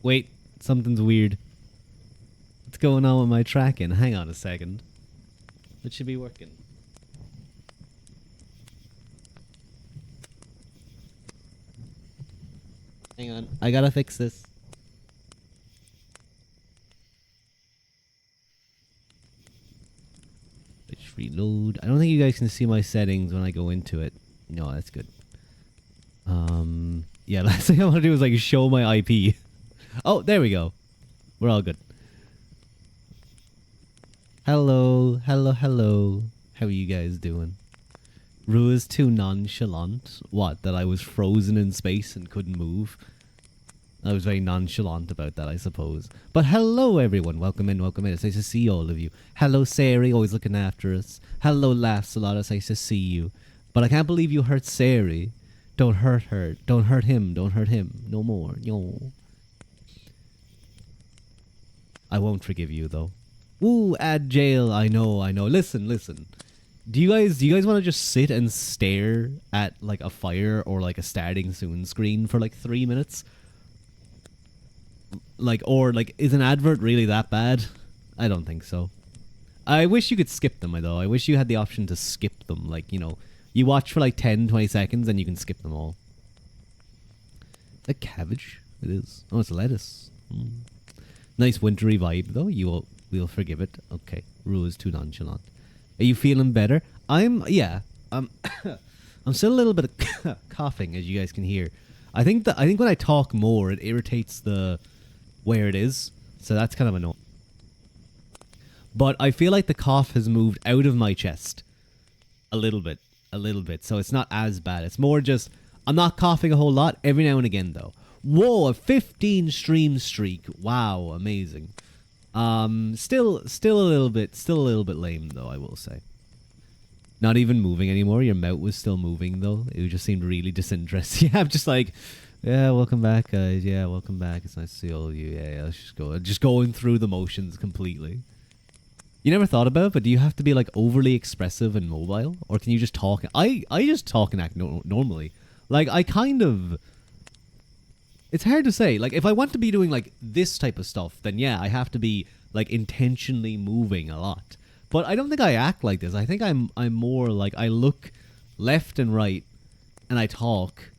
Wait, something's weird. What's going on with my tracking? Hang on a second. It should be working. Hang on, I gotta fix this. Let's reload. I don't think you guys can see my settings when I go into it. No, that's good. Yeah, last thing I want to do is like show my IP. Oh, there we go. We're all good. Hello, hello, hello. How are you guys doing? Rue is too nonchalant. What, that I was frozen in space and couldn't move? I was very nonchalant about that, I suppose. But hello, everyone. Welcome in, welcome in. It's nice to see all of you. Hello, Sari, always looking after us. Hello, Laughs a lot. It's nice to see you. But I can't believe you hurt Sari. Don't hurt her. Don't hurt him. Don't hurt him. No more. No. I won't forgive you, though. Woo, add jail. I know, I know. Listen, listen. Do you guys want to just sit and stare at like a fire or like a starting soon screen for like 3 minutes? Like, or like, is an advert really that bad? I don't think so. I wish you could skip them, though. I wish you had the option to skip them. Like, you know, you watch for like 10, 20 seconds and you can skip them all. A cabbage? It is. Oh, it's lettuce. Nice wintry vibe, though. We'll forgive it. Okay. Rue is too nonchalant. Are you feeling better? Yeah. I'm still a little bit of coughing, as you guys can hear. I think when I talk more, it irritates the where it is, so that's kind of annoying. But I feel like the cough has moved out of my chest a little bit, so it's not as bad. It's more just I'm not coughing a whole lot every now and again, though. Whoa, a 15 stream streak! Wow, amazing. Still a little bit lame, though, I will say. Not even moving anymore. Your mouth was still moving, though. It just seemed really disinterested. Yeah, I'm just like, yeah, welcome back, guys. Yeah, welcome back. It's nice to see all of you. Yeah, let's just go. Just going through the motions completely. You never thought about it, but do you have to be like overly expressive and mobile, or can you just talk? I just talk and act normally. Like I kind of. It's hard to say. Like, if I want to be doing, like, this type of stuff, then yeah, I have to be, like, intentionally moving a lot. But I don't think I act like this. I think I'm more, like, I look left and right, and I talk,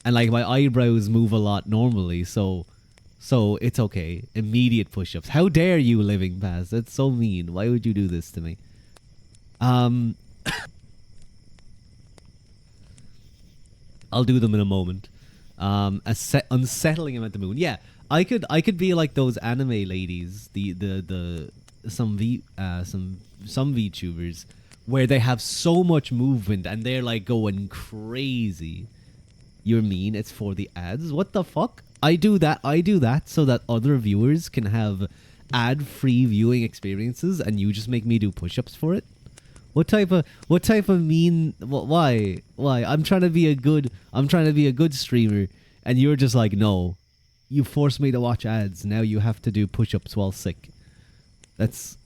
and, like, my eyebrows move a lot normally, so it's okay. Immediate push-ups. How dare you, Living Past? That's so mean. Why would you do this to me? I'll do them in a moment. Unsettling him at the moon. Yeah, I could be like those anime ladies, some VTubers, where they have so much movement and they're like going crazy. You're mean. It's for the ads. What the fuck? I do that so that other viewers can have ad-free viewing experiences, and you just make me do push-ups for it. What type of mean? Why? I'm trying to be a good streamer, and you're just like, no, you forced me to watch ads. Now you have to do push-ups while sick. That's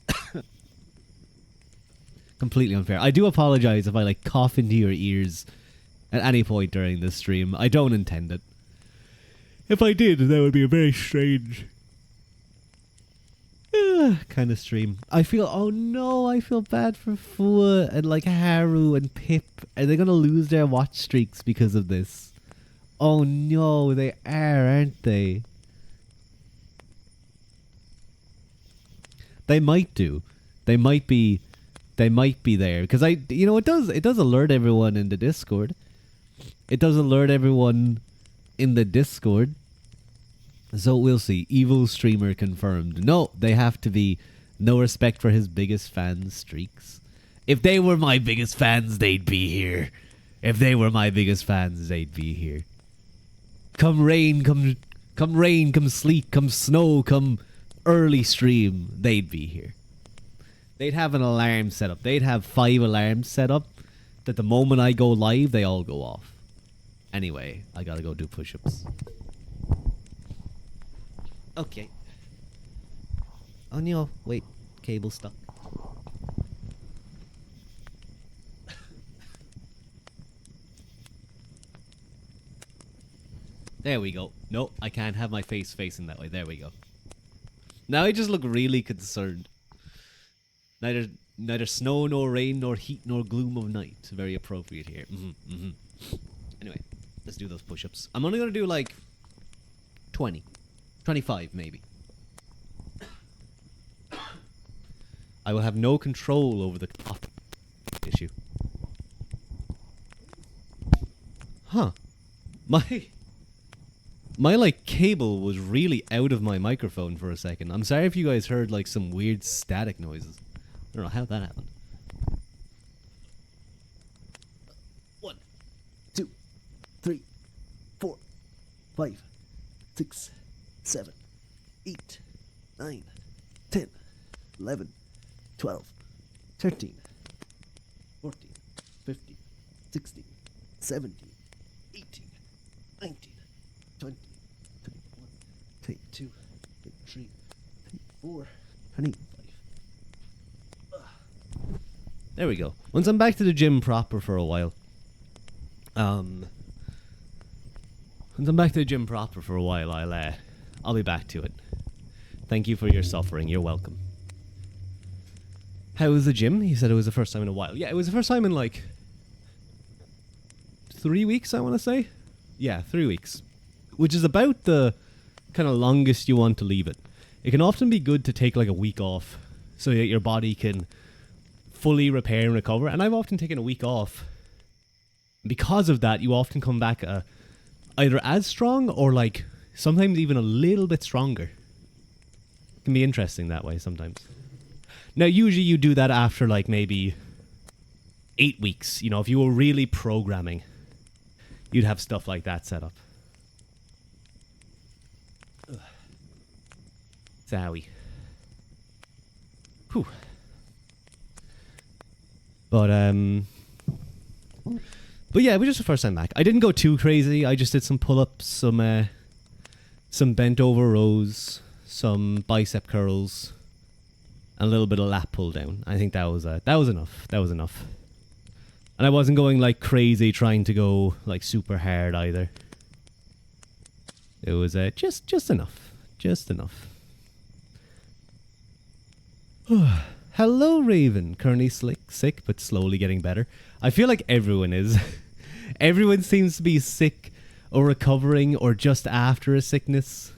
completely unfair. I do apologize if I like cough into your ears at any point during this stream. I don't intend it. If I did, that would be a very strange kind of stream. I feel bad for Fua and like Haru and Pip. Are they gonna lose their watch streaks because of this? Oh no, they are, aren't they? They might do. They might be there because it does alert everyone in the Discord. It does alert everyone in the Discord. So we'll see. Evil streamer confirmed. No, they have to be. No respect for his biggest fan streaks. If they were my biggest fans, they'd be here. If they were my biggest fans, they'd be here. Come rain, come sleet, come snow, come early stream, they'd be here. They'd have an alarm set up. They'd have 5 alarms set up that the moment I go live, they all go off. Anyway, I gotta go do push-ups. Okay. Oh no, wait. Cable stuck. There we go. No, I can't have my face facing that way. There we go. Now I just look really concerned. Neither snow nor rain nor heat nor gloom of night. Very appropriate here. Anyway, let's do those push-ups. I'm only going to do like 20. 25 maybe. I will have no control over the top issue. Huh. My like cable was really out of my microphone for a second. I'm sorry if you guys heard like some weird static noises. I don't know how that happened. 1, 2, 3, 4, 5, 6, 7, 8, 9, 10, 11, 12, 13, 14, 15, 16, 17, 18, 19, 20, 21, 22, 23, 24, 25. There we go. Once I'm back to the gym proper for a while, I'll be back to it. Thank you for your suffering. You're welcome. How was the gym? He said it was the first time in a while. Yeah, it was the first time in like 3 weeks, I want to say. Yeah, 3 weeks. Which is about the kind of longest you want to leave it. It can often be good to take like a week off so that your body can fully repair and recover. And I've often taken a week off. Because of that, you often come back either as strong or like sometimes even a little bit stronger. It can be interesting that way sometimes. Now, usually you do that after like maybe 8 weeks. You know, if you were really programming, you'd have stuff like that set up. Zowie. Whew. But yeah, it was just the first time back. I didn't go too crazy. I just did some pull-ups, some bent over rows, some bicep curls, and a little bit of lat pull down. I think that was enough. That was enough. And I wasn't going like crazy trying to go like super hard either. It was just enough. Just enough. Hello, Raven. Currently sick, but slowly getting better. I feel like everyone is. Everyone seems to be sick or recovering or just after a sickness.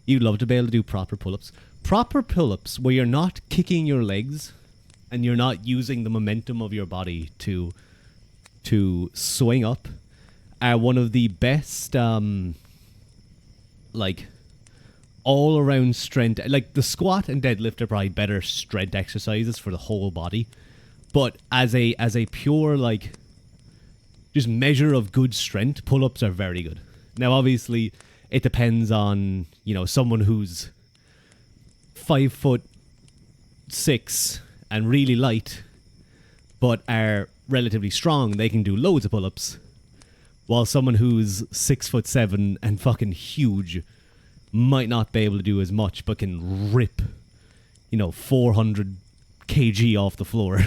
You'd love to be able to do proper pull-ups. Proper pull-ups where you're not kicking your legs and you're not using the momentum of your body to swing up are one of the best like all around strength. Like the squat and deadlift are probably better strength exercises for the whole body, but as a pure like just measure of good strength, pull-ups are very good. Now obviously it depends on, you know, someone who's 5'6" and really light but are relatively strong. They can do loads of pull-ups, while someone who's 6'7" and fucking huge might not be able to do as much, but can rip, you know, 400 kg off the floor.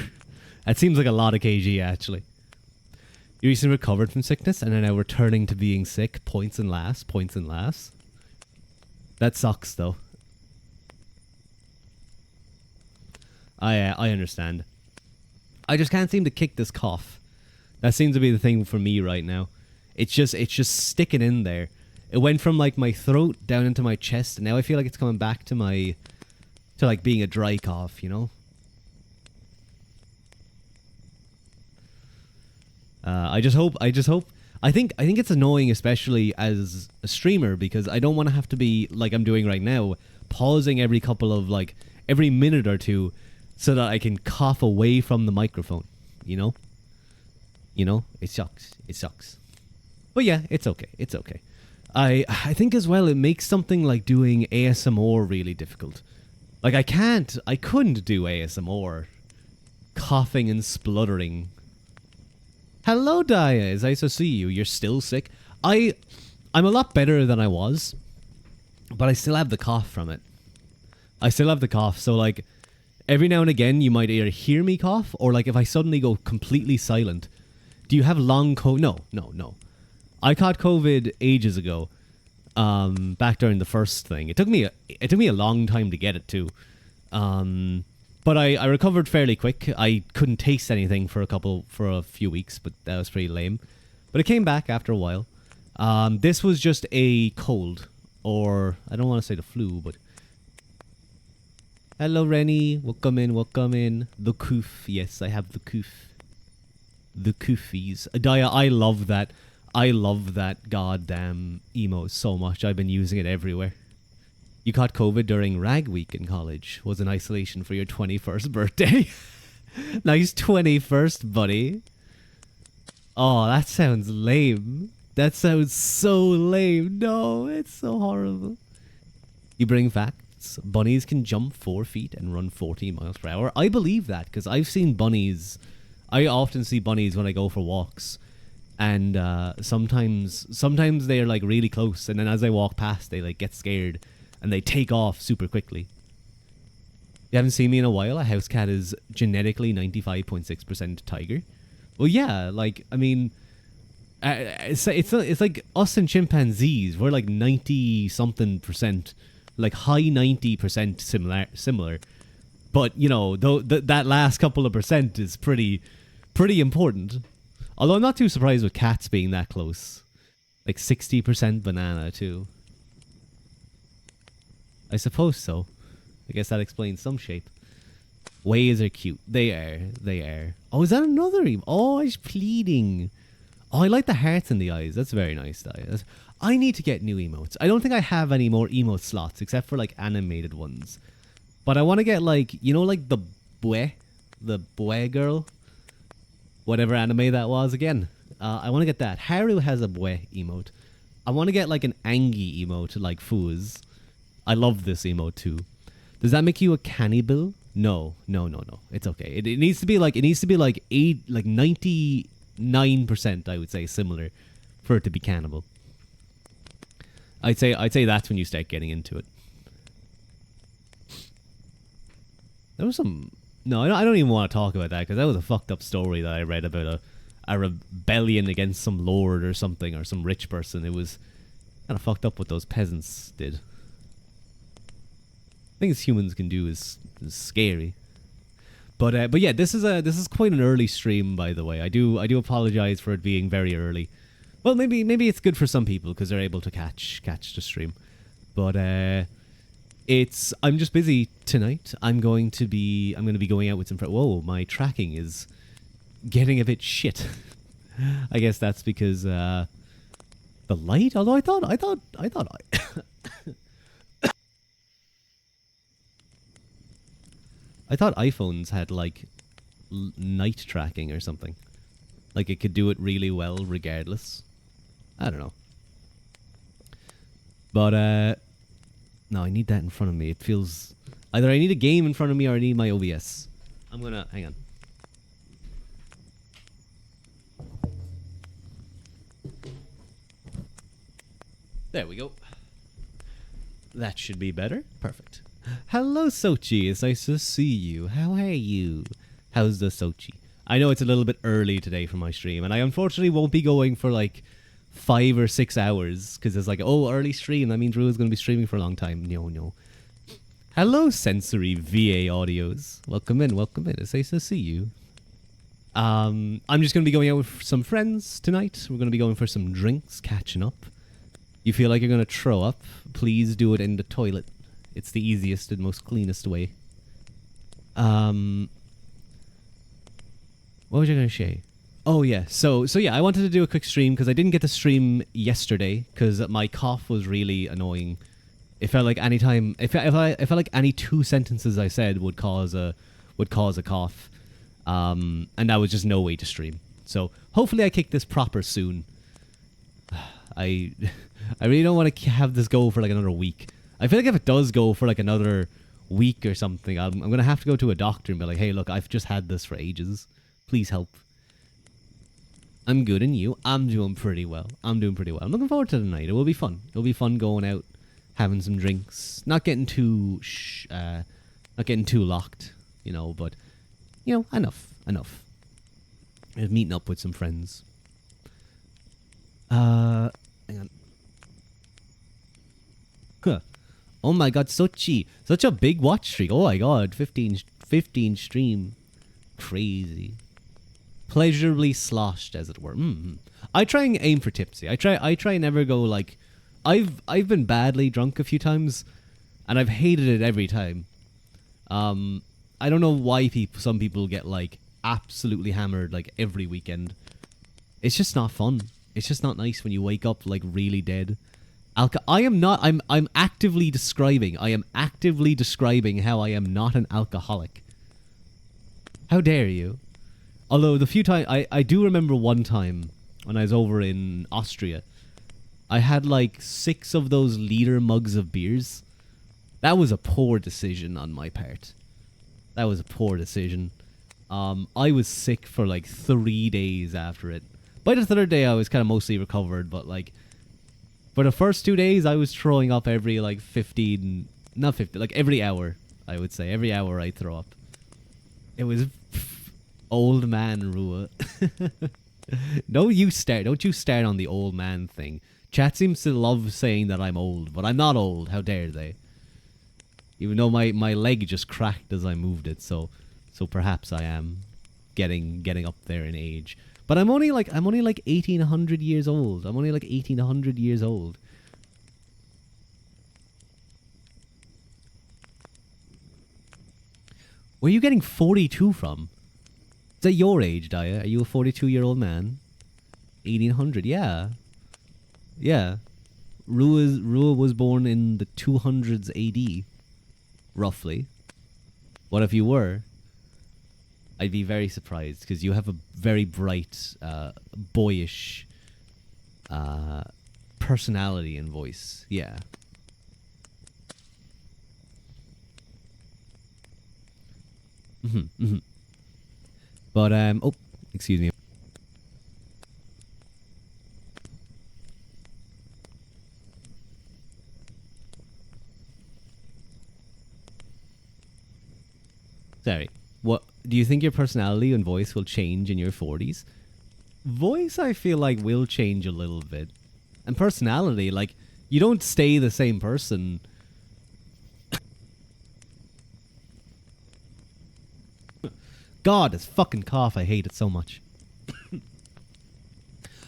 That seems like a lot of kg, actually. You recently recovered from sickness and are now returning to being sick. Points and laughs. That sucks, though. I understand. I just can't seem to kick this cough. That seems to be the thing for me right now. It's just sticking in there. It went from like my throat down into my chest, and now I feel like it's coming back to like being a dry cough, you know? I just hope. I think it's annoying, especially as a streamer, because I don't want to have to be like I'm doing right now, pausing every minute or two, so that I can cough away from the microphone. You know, it sucks. But yeah, it's okay. I think as well it makes something like doing ASMR really difficult. Like I couldn't do ASMR, coughing and spluttering. Hello, Daya. It's nice to see you. You're still sick. I'm a lot better than I was, but I still have the cough from it. So like every now and again you might either hear me cough, or like if I suddenly go completely silent. Do you have long No. I caught COVID ages ago. Back during the first thing. It took me a long time to get it too. But I recovered fairly quick. I couldn't taste anything for a few weeks, but that was pretty lame. But it came back after a while. This was just a cold, or I don't want to say the flu, but hello Rennie, welcome in, welcome in. The coof, yes, I have the coof. The koofies. Daya, I love that. I love that goddamn emote so much. I've been using it everywhere. You caught COVID during Rag Week in college. Was in isolation for your 21st birthday. Nice 21st, buddy. Oh, that sounds lame. That sounds so lame. No, it's so horrible. You bring facts. Bunnies can jump 4 feet and run 40 miles per hour. I believe that because I've seen bunnies. I often see bunnies when I go for walks. And sometimes they're like really close. And then as I walk past, they like get scared. And they take off super quickly. You haven't seen me in a while? A house cat is genetically 95.6% tiger. Well, yeah, like, I mean, it's like us and chimpanzees. We're like 90-something%, like high 90% similar. But, you know, that last couple of percent is pretty important. Although I'm not too surprised with cats being that close. Like 60% banana, too. I suppose so. I guess that explains some shape. Ways are cute. They are. Oh, is that another Oh, he's pleading. Oh, I like the hearts in the eyes. That's very nice. I need to get new emotes. I don't think I have any more emote slots except for like animated ones. But I want to get like, you know, like the Bue girl? Whatever anime that was again. I want to get that. Haru has a Bue emote. I want to get like an Angie emote like Fooz. I love this emote too. Does that make you a cannibal? No. It's okay. It needs to be like 99%, I would say, similar for it to be cannibal. I'd say that's when you start getting into it. There was some. No, I don't even want to talk about that because that was a fucked up story that I read about a rebellion against some lord or something or some rich person. It was kind of fucked up what those peasants did. Things humans can do is scary. But yeah, this is quite an early stream, by the way. I do apologize for it being very early. Well, maybe it's good for some people because they're able to catch the stream. But I'm just busy tonight. I'm going to be going out with some friends. Whoa, my tracking is getting a bit shit. I guess that's because the light. Although I thought I thought iPhones had like night tracking or something. Like it could do it really well regardless. I don't know. But no, I need that in front of me. It feels either I need a game in front of me or I need my OBS. I'm gonna hang on. There we go. That should be better. Perfect. Hello, Sochi. It's nice to see you. How are you? How's the Sochi? I know it's a little bit early today for my stream, and I unfortunately won't be going for like 5 or 6 hours because it's like, oh, early stream. That means Drew is going to be streaming for a long time. No. Hello, Sensory VA Audios. Welcome in. It's nice to see you. I'm just going to be going out with some friends tonight. We're going to be going for some drinks, catching up. You feel like you're going to throw up? Please do it in the toilet. It's the easiest and most cleanest way. What was I going to say? Oh yeah, so yeah, I wanted to do a quick stream because I didn't get to stream yesterday because my cough was really annoying. It felt like any time, it felt like any 2 sentences I said would cause a cough, and that was just no way to stream. So hopefully I kick this proper soon. I really don't want to have this go for like another week. I feel like if it does go for like another week or something, I'm going to have to go to a doctor and be like, hey, look, I've just had this for ages. Please help. I'm good, and you? I'm doing pretty well. I'm looking forward to the night. It will be fun. It'll be fun going out, having some drinks, not getting too locked, you know, but, you know, enough. Meeting up with some friends. Hang on. Huh. Oh my god, such a big watch streak. Oh my god, 15 stream. Crazy. Pleasurably sloshed, as it were. I try and aim for tipsy. I try and never go like, I've been badly drunk a few times, and I've hated it every time. I don't know why some people get like absolutely hammered like every weekend. It's just not fun. It's just not nice when you wake up like really dead. I am not. I'm actively describing. I am actively describing how I am not an alcoholic. How dare you? Although the few times I do remember one time when I was over in Austria, I had like 6 of those liter mugs of beers. That was a poor decision on my part. That was a poor decision. I was sick for like 3 days after it. By the 3rd day, I was kind of mostly recovered, but like for the first 2 days, I was throwing up every like 15, not 50, like every hour. I would say every hour I throw up. It was old man Rua. Don't you start on the old man thing. Chat seems to love saying that I'm old, but I'm not old. How dare they? Even though my leg just cracked as I moved it, so perhaps I am getting up there in age. But I'm only like 1800 years old. I'm only like 1800 years old. Where are you getting 42 from? Is that your age, Daya? Are you a 42-year-old man? 1800, yeah. Yeah. Rua was born in the 200s AD, roughly. What if you were? I'd be very surprised, because you have a very bright, boyish personality and voice. Yeah. But, oh, excuse me. Sorry. What do you think your personality and voice will change in your 40s? Voice, I feel like, will change a little bit. And personality, like, you don't stay the same person. God, this fucking cough, I hate it so much.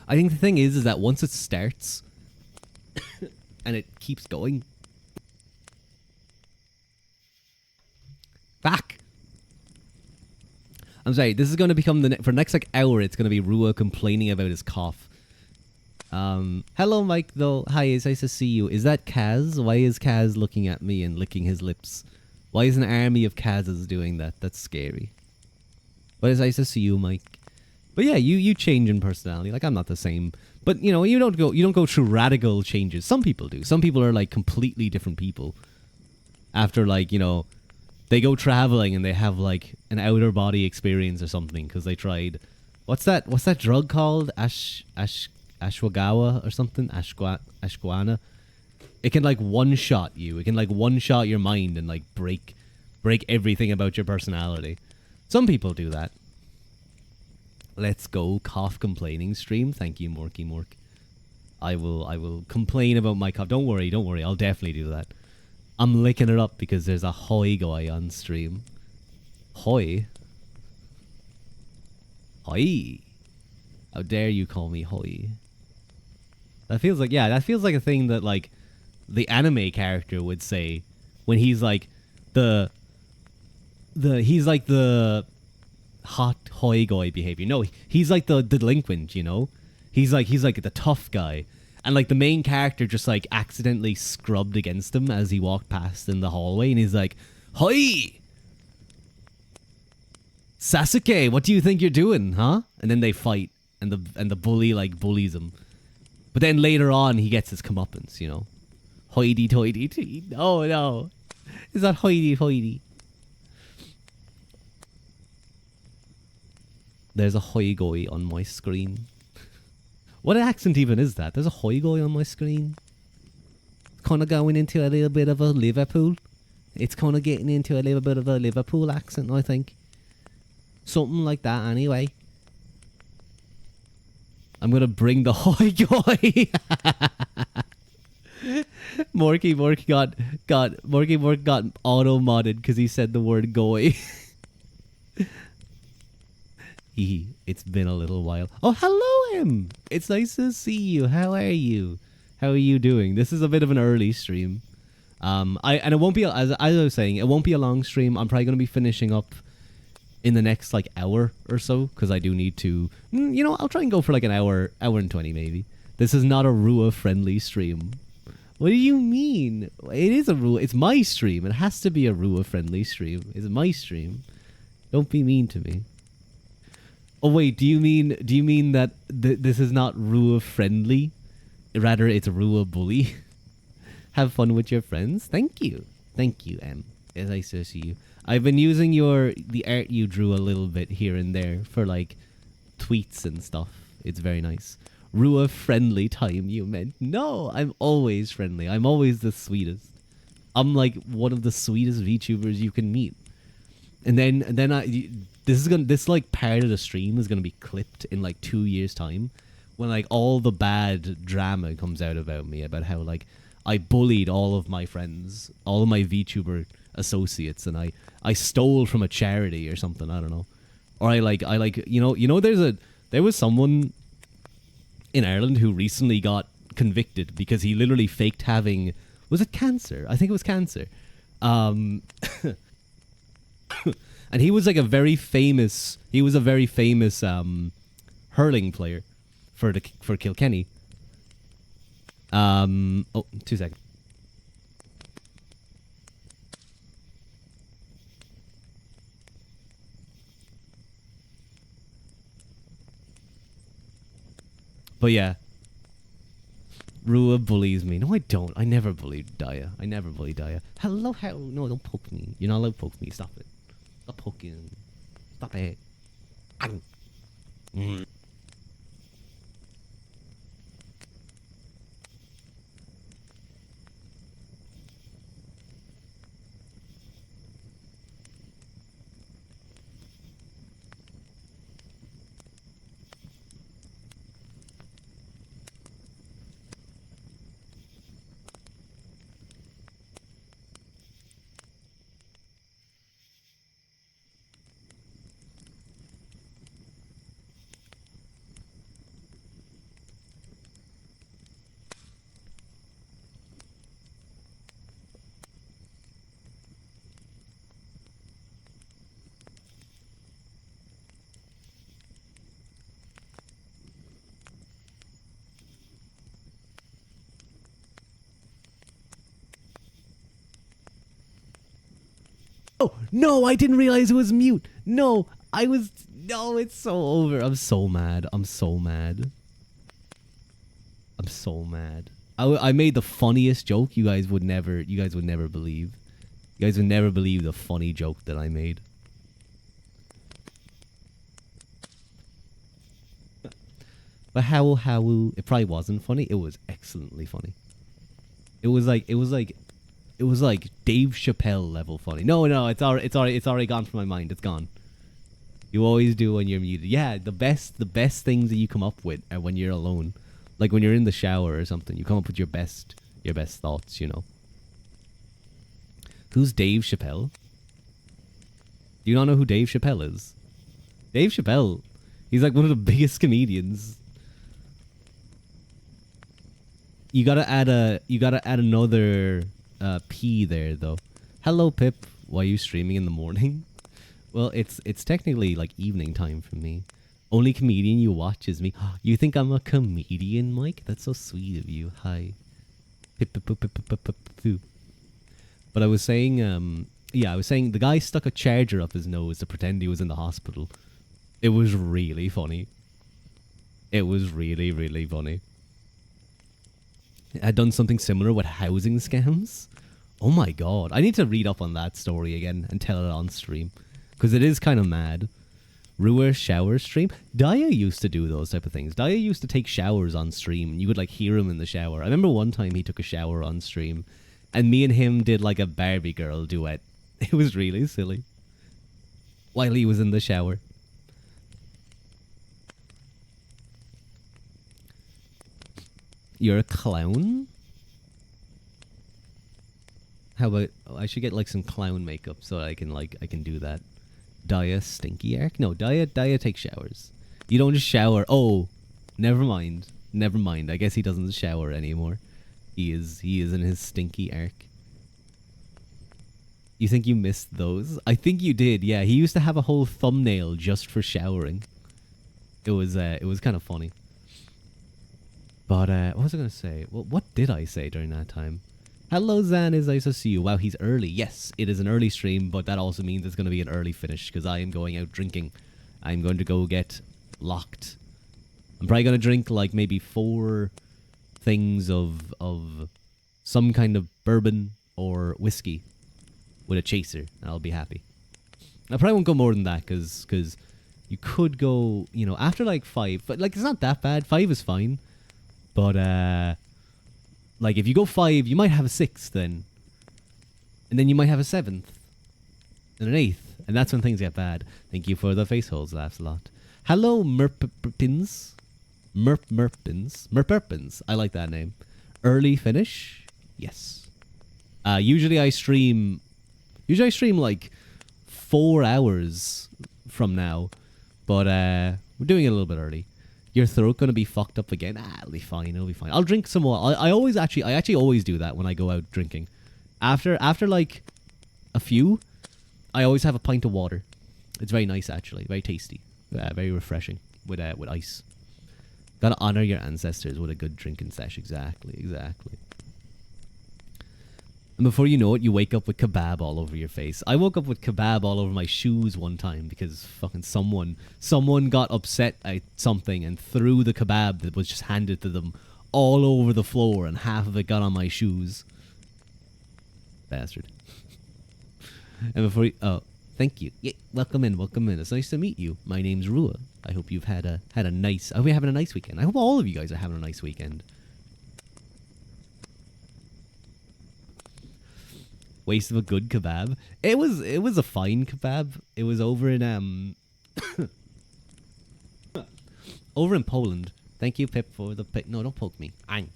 I think the thing is that once it starts and it keeps going. Fuck. I'm sorry, this is going to become for the next like hour, it's going to be Rua complaining about his cough. Hello Mike though. Hi, it's nice to see you. Is that Kaz? Why is Kaz looking at me and licking his lips? Why is an army of Kazes doing that? That's scary. But it's nice to see you, Mike. But yeah, you change in personality. Like I'm not the same. But you know, you don't go through radical changes. Some people do. Some people are like completely different people. After like, you know, they go traveling and they have like an outer body experience or something because they tried what's that drug called? Ashwagawa or something? Ashguana. It can like one shot you. It can like one shot your mind and like break everything about your personality. Some people do that. Let's go cough complaining stream. Thank you, Morky Mork. I will complain about my cough. Don't worry. I'll definitely do that. I'm licking it up because there's a Hoi guy on stream. Hoi? Hoi? How dare you call me Hoi? That feels like a thing that like the anime character would say when he's like he's like the hot Hoi guy behavior. No, he's like the delinquent, you know? He's like the tough guy. And like the main character just like accidentally scrubbed against him as he walked past in the hallway, and he's like, "Hoi! Sasuke, what do you think you're doing, huh?" And then they fight, and the bully like bullies him. But then later on, he gets his comeuppance, you know. Hoity toity tee. Oh no, is that hoity hoity? There's a hoi goi on my screen. What accent even is that? There's a hoi goi on my screen. It's kind of going into a little bit of a Liverpool. It's kind of getting into a little bit of a Liverpool accent, I think. Something like that, anyway. I'm gonna bring the hoi goi. Morky Mork got auto modded because he said the word goi. It's been a little while. Oh, hello, M. It's nice to see you. How are you? How are you doing? This is a bit of an early stream. And it won't be as I was saying, it won't be a long stream. I'm probably gonna be finishing up in the next like hour or so because I do need to. I'll try and go for like an hour and 20 maybe. This is not a Rua friendly stream. What do you mean? It is a Rua. It's my stream. It has to be a Rua friendly stream. It's my stream. Don't be mean to me. Oh wait, do you mean that this is not Rua friendly? Rather, it's Rua bully. Have fun with your friends. Thank you, M. As I say to you, I've been using the art you drew a little bit here and there for like tweets and stuff. It's very nice. Rua friendly time, you meant? No, I'm always friendly. I'm always the sweetest. I'm like one of the sweetest VTubers you can meet. And then this like part of the stream is gonna be clipped in like 2 years time, when like all the bad drama comes out about me, about how like I bullied all of my friends, all of my VTuber associates, and I stole from a charity or something. I don't know, or there was someone in Ireland who recently got convicted because he literally faked having, was it cancer? I think it was cancer. And he was like a very famous hurling player for Kilkenny. 2 seconds. But yeah, Rua bullies me. No, I don't. I never bullied Daya. I never bullied Daya. Hello, no, don't poke me. You're not allowed to poke me. Stop it. Stop poking. Stop it. Oh, no, I didn't realize it was mute. No, it's so over. I'm so mad. I made the funniest joke you guys would never believe. You guys would never believe the funny joke that I made. But how it probably wasn't funny. It was excellently funny. It was like Dave Chappelle level funny. No, it's already gone from my mind. It's gone. You always do when you're muted. Yeah, the best things that you come up with are when you're alone. Like when you're in the shower or something, you come up with your best thoughts, you know. Who's Dave Chappelle? Do you not know who Dave Chappelle is? Dave Chappelle, he's like one of the biggest comedians. You gotta add another P there though. Hello Pip, why are you streaming in the morning? Well, it's technically like evening time for me. Only comedian you watch is me. You think I'm a comedian, Mike? That's so sweet of you. Hi. Pip. But I was saying, the guy stuck a charger up his nose to pretend he was in the hospital. It was really funny. It was really, really funny. I'd done something similar with housing scams. Oh my god. I need to read up on that story again and tell it on stream. Because it is kind of mad. Rua shower stream? Daya used to do those type of things. Daya used to take showers on stream. You would like hear him in the shower. I remember one time he took a shower on stream. And me and him did like a Barbie girl duet. It was really silly. While he was in the shower. You're a clown? How about I should get like some clown makeup so I can do that. Daya stinky Eric? No, Daya takes showers. You don't just shower. Oh, never mind. Never mind. I guess he doesn't shower anymore. He is in his stinky Eric. You think you missed those? I think you did. Yeah, he used to have a whole thumbnail just for showering. It was kind of funny. But what was I gonna say? Well, what did I say during that time? Hello, Zan. Is nice to see you. Wow, he's early. Yes, it is an early stream, but that also means it's gonna be an early finish because I am going out drinking. I'm going to go get locked. I'm probably gonna drink like maybe 4 things of some kind of bourbon or whiskey with a chaser, and I'll be happy. I probably won't go more than that because you could go, you know, after like 5, but like it's not that bad. 5 is fine, but like if you go 5, you might have a 6th then, and then you might have a 7th and an 8th, and that's when things get bad. Thank you for the face holes, laughs a lot. Hello, Merpins. Merpins. I like that name. Early finish? Yes. Usually I stream like 4 hours from now, but we're doing it a little bit early. Your throat gonna be fucked up again? It'll be fine. It'll be fine. I'll drink some more. I actually always do that when I go out drinking. After like a few, I always have a pint of water. It's very nice actually, very tasty, very refreshing with ice. Gotta honor your ancestors with a good drinking sesh. Exactly. And before you know it, you wake up with kebab all over your face. I woke up with kebab all over my shoes one time because fucking someone got upset at something and threw the kebab that was just handed to them all over the floor, and half of it got on my shoes. Bastard. And before you, oh, thank you. Yeah, welcome in. It's nice to meet you. My name's Rua. I hope you've had a nice. I hope you're having a nice weekend. I hope all of you guys are having a nice weekend. Waste of a good kebab. It was a fine kebab. It was over in over in Poland. Thank you, Pip, for the pick. No, don't poke me. Ang.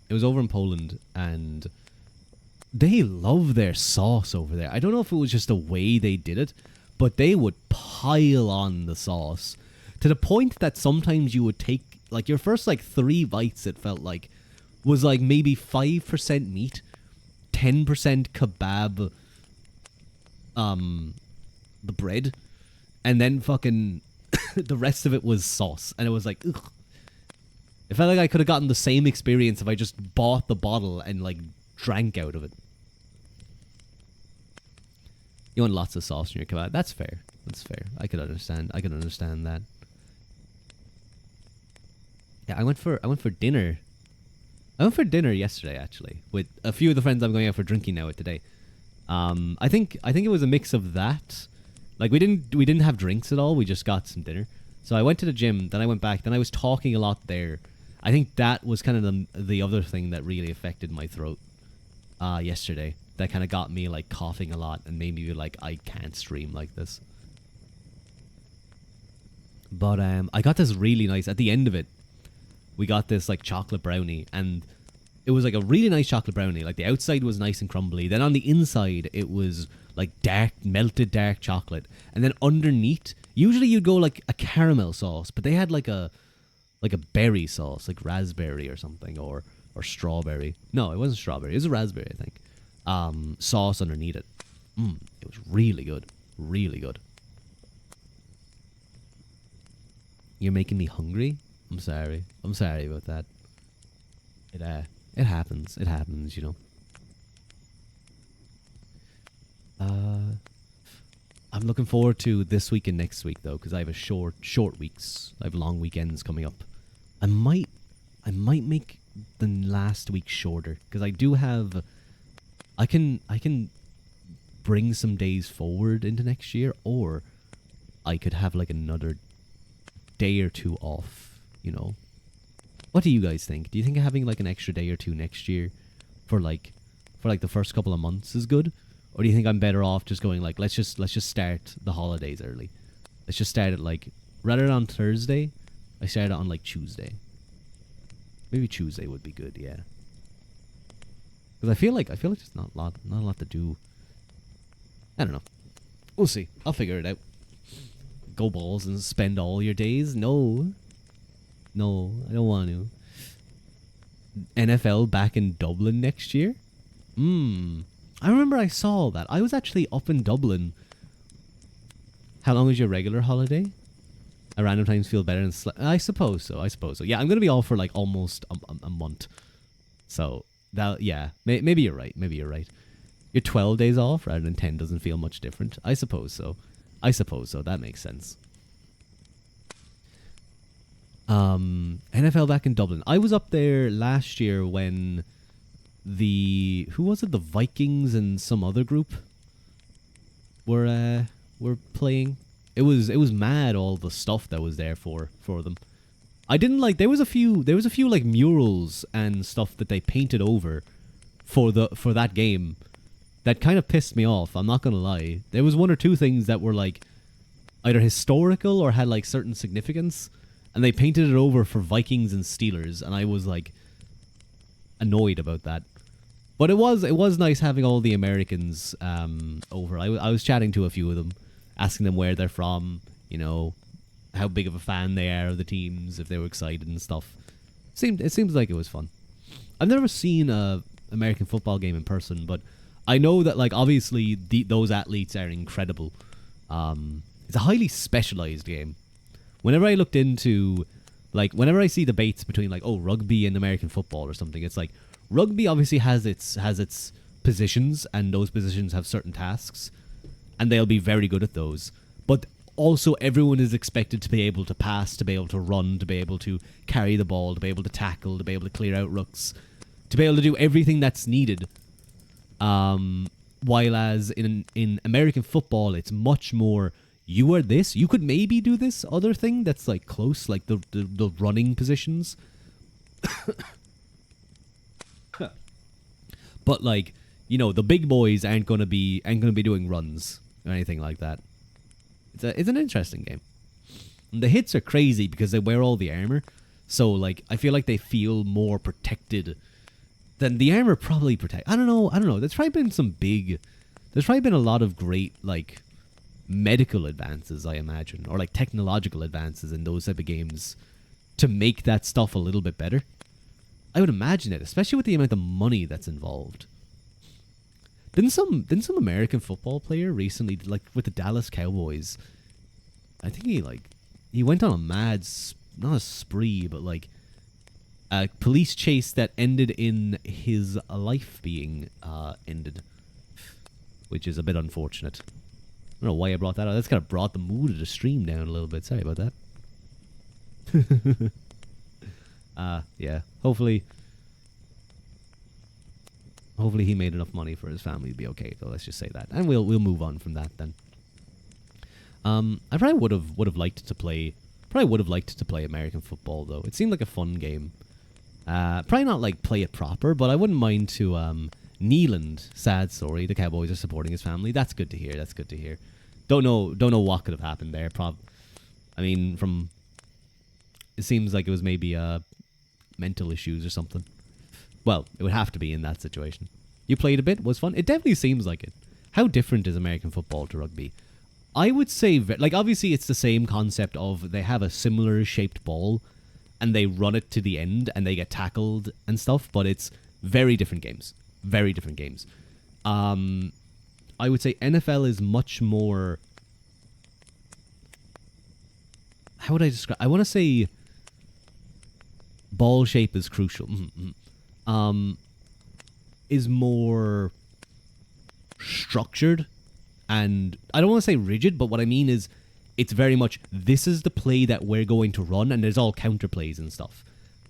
It was over in Poland, and they love their sauce over there. I don't know if it was just the way they did it, but they would pile on the sauce to the point that sometimes you would take like your first like 3 bites. It felt like was like maybe 5% meat, 10% kebab, the bread, and then fucking the rest of it was sauce, and it was like, ugh. It felt like I could have gotten the same experience if I just bought the bottle and like drank out of it. You want lots of sauce in your kebab? That's fair. I could understand that. Yeah, I went for dinner. I went for dinner yesterday, actually, with a few of the friends I'm going out for drinking now with today. I think it was a mix of that. Like we didn't have drinks at all. We just got some dinner. So I went to the gym, then I went back, then I was talking a lot there. I think that was kind of the other thing that really affected my throat yesterday. That kind of got me like coughing a lot and made me be like, I can't stream like this. But I got this really nice, at the end of it, we got this like chocolate brownie, and it was like a really nice chocolate brownie. Like the outside was nice and crumbly. Then on the inside, it was like melted dark chocolate. And then underneath, usually you'd go like a caramel sauce, but they had like a berry sauce, like raspberry or something, or strawberry. No, it wasn't strawberry. It was a raspberry, I think. Sauce underneath it. It was really good. Really good. You're making me hungry? I'm sorry. I'm sorry about that. It happens. It happens, you know. I'm looking forward to this week and next week though, because I have a short weeks. I have long weekends coming up. I might make the last week shorter because I do have. I can bring some days forward into next year, or I could have like another day or 2 off, you know. What do you guys think? Do you think having like an extra day or 2 next year for like the first couple of months is good? Or do you think I'm better off just going like let's just start the holidays early. Let's just start it like rather than on Thursday, I start it on like Tuesday. Maybe Tuesday would be good, yeah. Because I feel like there's not a lot to do. I don't know. We'll see. I'll figure it out. Go balls and spend all your days? No. No, I don't want to. NFL back in Dublin next year? I remember I saw that. I was actually up in Dublin. How long is your regular holiday? At random times feel better and I suppose so. Yeah, I'm going to be off for like almost a month. So, that yeah, maybe you're right. Your 12 days off rather than 10 doesn't feel much different. I suppose so. That makes sense. NFL back in Dublin. I was up there last year when who was it? The Vikings and some other group were playing. It was mad, all the stuff that was there for them. I didn't like there was a few like murals and stuff that they painted over for that game that kind of pissed me off. I'm not gonna lie. There was one or two things that were like either historical or had like certain significance, and they painted it over for Vikings and Steelers, and I was like annoyed about that. But it was nice having all the Americans over. I was chatting to a few of them, asking them where they're from, you know, how big of a fan they are of the teams, if they were excited and stuff. It seems like it was fun. I've never seen a American football game in person, but I know that like obviously those athletes are incredible. It's a highly specialized game. Whenever I looked into, like, whenever I see debates between like, oh, rugby and American football or something, it's like rugby obviously has its positions, and those positions have certain tasks, and they'll be very good at those. But also everyone is expected to be able to pass, to be able to run, to be able to carry the ball, to be able to tackle, to be able to clear out rucks, to be able to do everything that's needed. While as in American football, it's much more, you are this, you could maybe do this other thing that's like close, like the running positions. But like, you know, the big boys aren't gonna be doing runs or anything like that. It's an interesting game. And the hits are crazy because they wear all the armor, so like I feel like they feel more protected than the armor probably protect. I don't know. There's probably been a lot of great like medical advances, I imagine, or like technological advances in those type of games to make that stuff a little bit better. I would imagine it, especially with the amount of money that's involved. Didn't some American football player recently, like with the Dallas Cowboys, I think he went on a mad, not a spree, but like a police chase that ended in his life being ended, which is a bit unfortunate. I don't know why I brought that up. That's kind of brought the mood of the stream down a little bit. Sorry about that. Yeah. Hopefully he made enough money for his family to be okay, though. Let's just say that, and we'll move on from that then. I probably would have liked to play American football, though. It seemed like a fun game. Probably not like play it proper, but I wouldn't mind to. Neeland, sad story. The Cowboys are supporting his family. That's good to hear. Don't know what could have happened there. I mean, it seems like it was maybe mental issues or something. Well, it would have to be in that situation. You played a bit, was fun. It definitely seems like it. How different is American football to rugby? I would say, like, obviously it's the same concept of they have a similar shaped ball and they run it to the end and they get tackled and stuff, but it's very different games. Very different games. I would say NFL is much more... How would I describe... I want to say ball shape is crucial. Is more structured, and I don't want to say rigid, but what I mean is it's very much, this is the play that we're going to run, and there's all counter plays and stuff.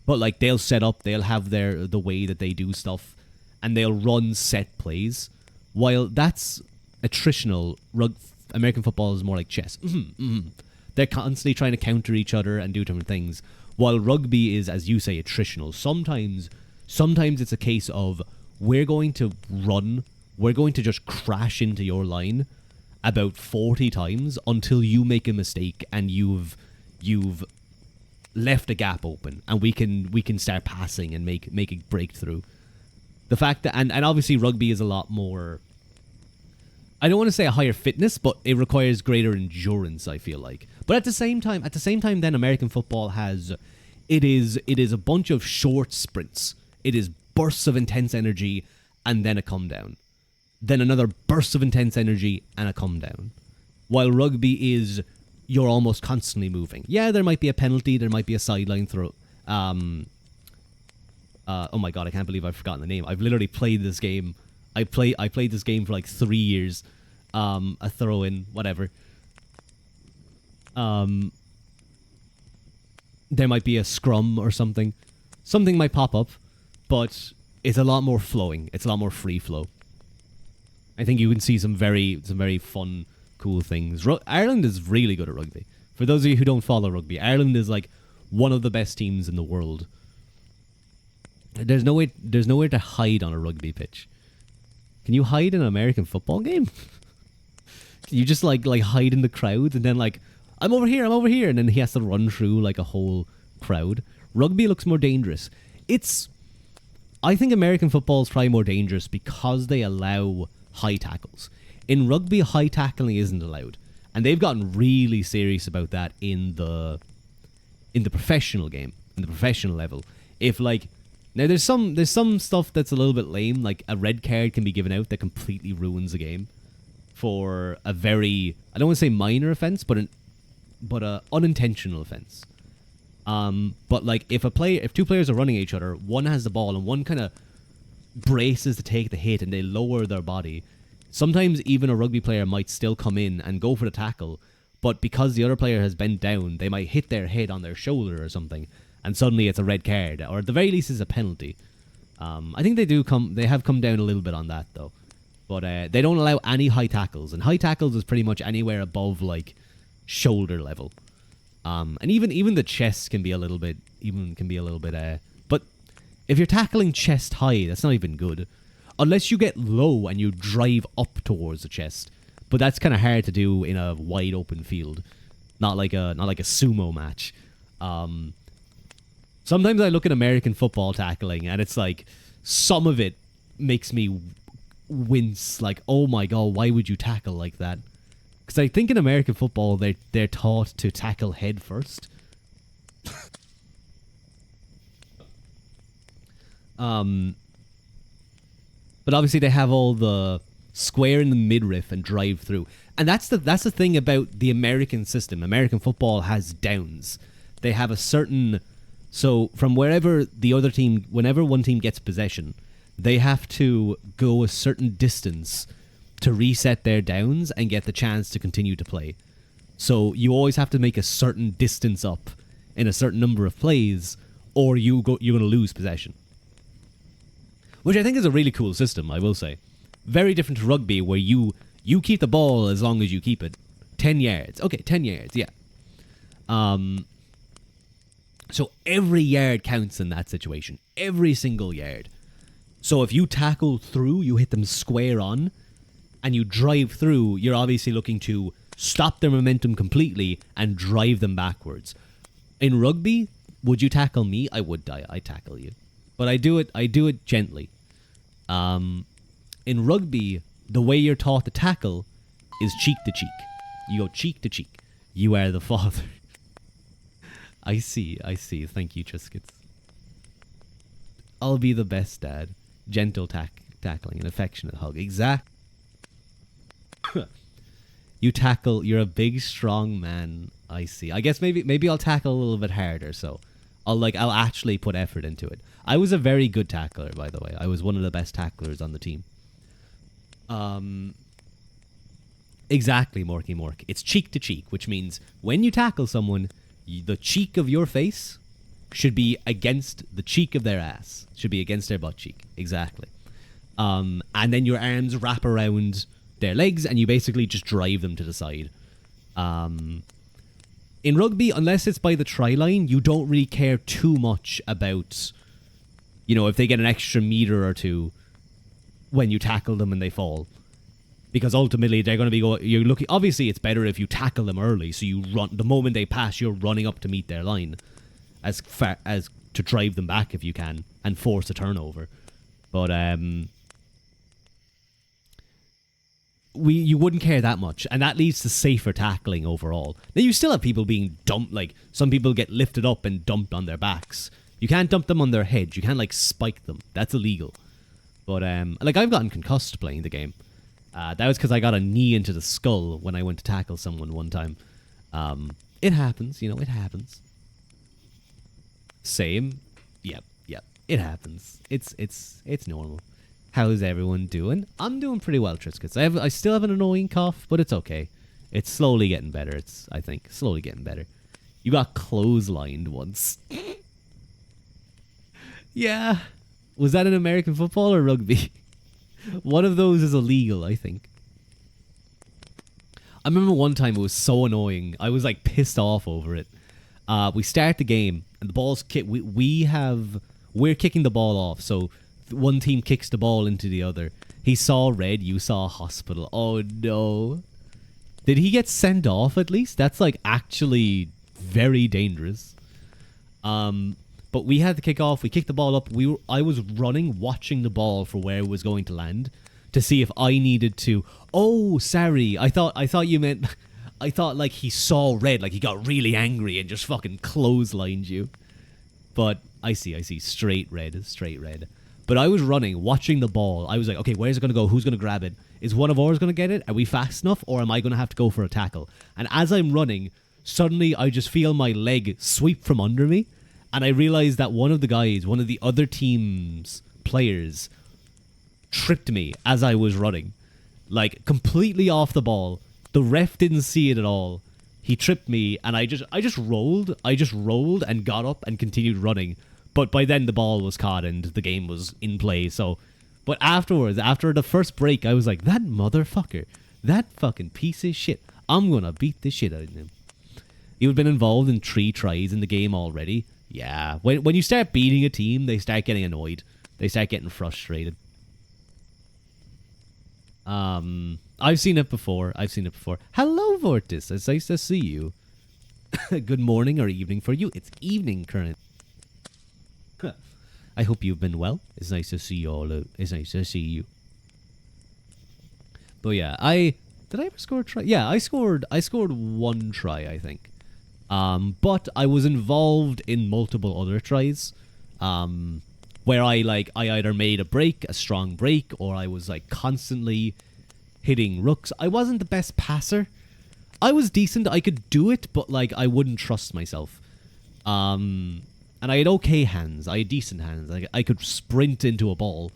But like they'll set up, they'll have the way that they do stuff, and they'll run set plays. While that's attritional, American football is more like chess. They're constantly trying to counter each other and do different things. While rugby is, as you say, attritional. Sometimes it's a case of, we're going to run, we're going to just crash into your line about 40 times until you make a mistake and you've left a gap open, and we can start passing and make a breakthrough. The fact that and obviously rugby is a lot more. I don't want to say a higher fitness, but it requires greater endurance, I feel like. But at the same time, then American football has it is a bunch of short sprints. It is bursts of intense energy and then a come down. Then another burst of intense energy and a come down. While rugby is you're almost constantly moving. Yeah, there might be a penalty, there might be a sideline throw. Oh my god, I can't believe I've forgotten the name. I've literally played this game. I played this game for like 3 years. A throw in, whatever. There might be a scrum or something. Something might pop up, but it's a lot more flowing. It's a lot more free flow. I think you can see some very fun, cool things. Ireland is really good at rugby. For those of you who don't follow rugby, Ireland is like one of the best teams in the world. There's nowhere to hide on a rugby pitch. Can you hide in an American football game? Can you just like hide in the crowd and then like I'm over here, and then he has to run through like a whole crowd? Rugby looks more dangerous. I think American football is probably more dangerous because they allow high tackles. In rugby, high tackling isn't allowed, and they've gotten really serious about that in the professional game, in the professional level. If like now there's some stuff that's a little bit lame, like a red card can be given out that completely ruins a game for a very, I don't want to say minor offense, but a unintentional offense. But like if two players are running at each other, one has the ball and one kind of braces to take the hit and they lower their body. Sometimes even a rugby player might still come in and go for the tackle, but because the other player has bent down, they might hit their head on their shoulder or something, and suddenly it's a red card, or at the very least it's a penalty. I think they have come down a little bit on that though, but they don't allow any high tackles, and high tackles is pretty much anywhere above like shoulder level. And even the chest can be a little bit, but if you're tackling chest high, that's not even good. Unless you get low and you drive up towards the chest. But that's kind of hard to do in a wide open field. Not like a sumo match. Sometimes I look at American football tackling and it's like some of it makes me wince, like, oh my god, why would you tackle like that? Because I think in American football they're taught to tackle head first. But obviously they have all the square in the midriff and drive through. And that's the thing about the American system. American football has downs. They have a certain, so from wherever the other team, whenever one team gets possession, they have to go a certain distance to reset their downs and get the chance to continue to play. So you always have to make a certain distance up in a certain number of plays, or you're going to lose possession. Which I think is a really cool system, I will say. Very different to rugby, where you keep the ball as long as you keep it. 10 yards. Okay, 10 yards, yeah. So every yard counts in that situation. Every single yard. So if you tackle through, you hit them square on, and you drive through, you're obviously looking to stop their momentum completely and drive them backwards. In rugby, would you tackle me? I would die. I'd tackle you. But I do it gently. In rugby, the way you're taught to tackle is cheek to cheek. You go cheek to cheek. You are the father. I see. Thank you, Triscuits. I'll be the best dad. Gentle tackling, an affectionate hug. Exact. You tackle. You're a big, strong man. I see. I guess maybe I'll tackle a little bit harder. So I'll actually put effort into it. I was a very good tackler, by the way. I was one of the best tacklers on the team. Exactly, Morky Mork. It's cheek to cheek, which means when you tackle someone, the cheek of your face should be against the cheek of their ass. Should be against their butt cheek. Exactly. And then your arms wrap around their legs and you basically just drive them to the side. In rugby, unless it's by the try line, you don't really care too much about, if they get an extra meter or two when you tackle them and they fall. Because ultimately they're going to be obviously it's better if you tackle them early, so you run, the moment they pass, you're running up to meet their line. as far as to drive them back if you can and force a turnover. But you wouldn't care that much, and that leads to safer tackling overall. Now you still have people being dumped, like some people get lifted up and dumped on their backs. You can't dump them on their heads. You can't like spike them. That's illegal. But like I've gotten concussed playing the game. That was because I got a knee into the skull when I went to tackle someone one time. It happens, you know, it happens. Same. Yep. It happens. It's normal. How's everyone doing? I'm doing pretty well, Triscuits. I still have an annoying cough, but it's okay. It's slowly getting better. I think slowly getting better. You got clotheslined once. Yeah. Was that in American football or rugby? One of those is illegal, I think. I remember one time it was so annoying. I was like pissed off over it. We start the game and the ball's we're kicking the ball off, so one team kicks the ball into the other. He saw red, you saw hospital. Oh no. Did he get sent off at least? That's like actually very dangerous. But we had to kick off. We kicked the ball up. I was running, watching the ball for where it was going to land to see if I needed to. Oh, sorry. I thought you meant. I thought like he saw red, like he got really angry and just fucking clotheslined you. But I see. Straight red. But I was running, watching the ball. I was like, okay, where's it going to go? Who's going to grab it? Is one of ours going to get it? Are we fast enough? Or am I going to have to go for a tackle? And as I'm running, suddenly I just feel my leg sweep from under me. And I realized that one of the other team's players, tripped me as I was running. Like, completely off the ball. The ref didn't see it at all. He tripped me, and I just rolled. I just rolled and got up and continued running. But by then the ball was caught and the game was in play. So, but afterwards, after the first break, I was like, that motherfucker, that fucking piece of shit. I'm gonna beat the shit out of him. You've been involved in 3 tries in the game already. Yeah, when you start beating a team, they start getting annoyed. They start getting frustrated. I've seen it before. Hello, Vortis. It's nice to see you. Good morning or evening for you. It's evening current. I hope you've been well. It's nice to see you all. It's nice to see you. But yeah, did I ever score a try? Yeah, I scored 1 try, I think. But I was involved in multiple other tries. Where I either made a strong break, or I was like constantly hitting rooks. I wasn't the best passer. I was decent. I could do it, but like I wouldn't trust myself. And I had okay hands. I had decent hands. I could sprint into a ball.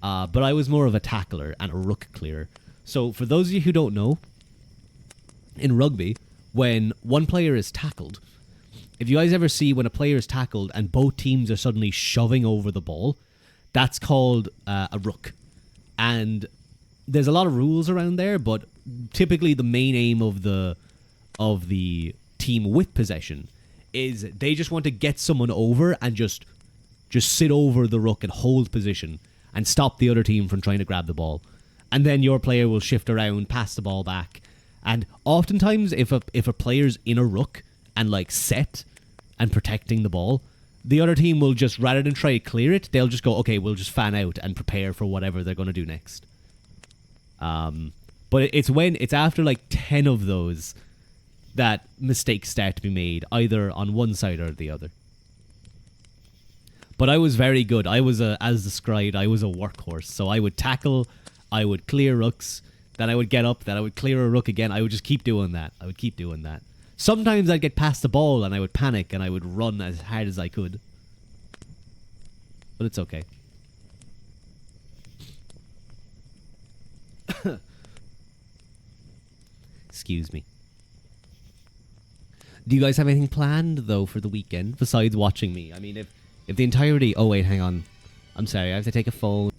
But I was more of a tackler and a rook clearer. So for those of you who don't know, in rugby, when one player is tackled, if you guys ever see when a player is tackled and both teams are suddenly shoving over the ball, that's called a rook. And there's a lot of rules around there, but typically the main aim of the team with possession is they just want to get someone over and just sit over the rook and hold position and stop the other team from trying to grab the ball. And then your player will shift around, pass the ball back. And oftentimes if a player's in a rook and like set and protecting the ball, the other team will just, rather than try to clear it, they'll just go, okay, we'll just fan out and prepare for whatever they're going to do next. But it's after like 10 of those that mistakes start to be made, either on one side or the other. But I was very good. I was as described, I was a workhorse. So I would tackle, I would clear rooks, then I would get up, then I would clear a rook again. I would just keep doing that. Sometimes I'd get past the ball and I would panic and I would run as hard as I could. But it's okay. Excuse me. Do you guys have anything planned, though, for the weekend, besides watching me? I mean, if the entirety... Oh, wait, hang on. I'm sorry, I have to take a phone.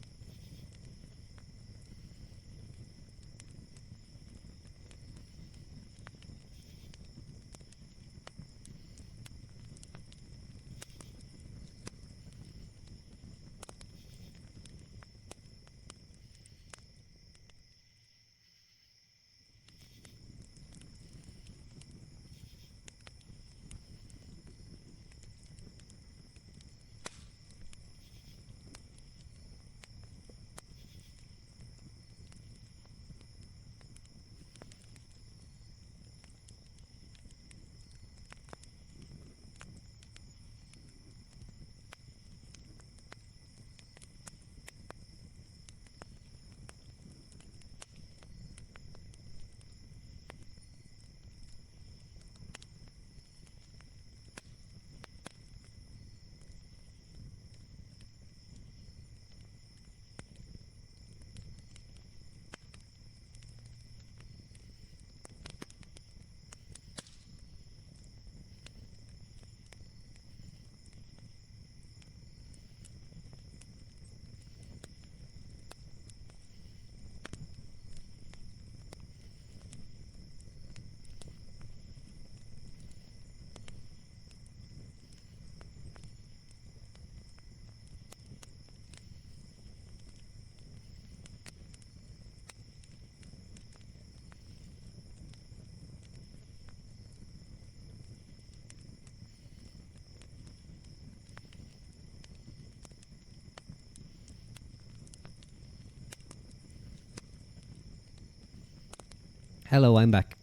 Hello, I'm back.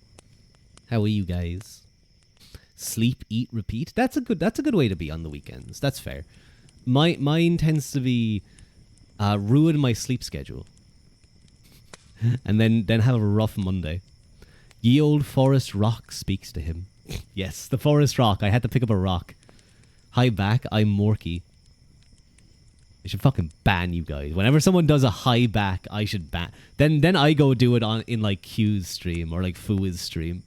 How are you guys? Sleep, eat, repeat. That's a good way to be on the weekends. That's fair. Mine tends to be ruin my sleep schedule. And then have a rough Monday. Ye old forest rock speaks to him. Yes, the forest rock. I had to pick up a rock. Hi back, I'm Morky. I should fucking ban you guys. Whenever someone does a high back, I should ban. Then I go do it in like Q's stream or like Fua's stream.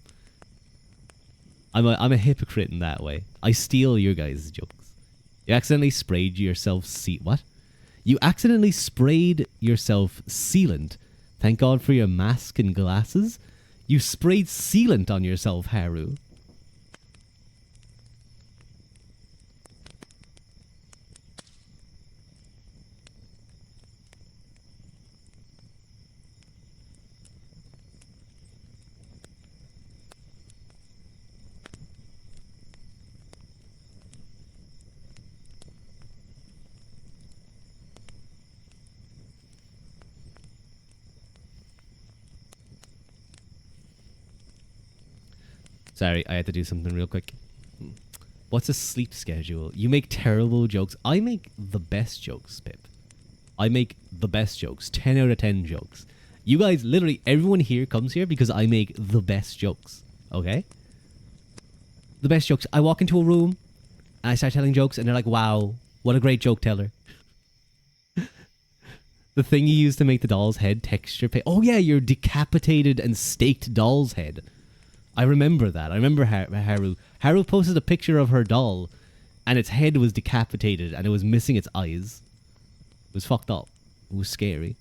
I'm a hypocrite in that way. I steal your guys' jokes. You accidentally sprayed yourself what? You accidentally sprayed yourself sealant. Thank God for your mask and glasses. You sprayed sealant on yourself, Haru. Sorry, I had to do something real quick. What's a sleep schedule? You make terrible jokes. I make the best jokes, Pip. I make the best jokes. 10 out of 10 jokes. You guys, literally, everyone here comes here because I make the best jokes. Okay? The best jokes. I walk into a room, and I start telling jokes, and they're like, wow, what a great joke teller. The thing you use to make the doll's head texture oh yeah, your decapitated and staked doll's head. I remember that. I remember Haru. Haru posted a picture of her doll, and its head was decapitated, and it was missing its eyes. It was fucked up. It was scary.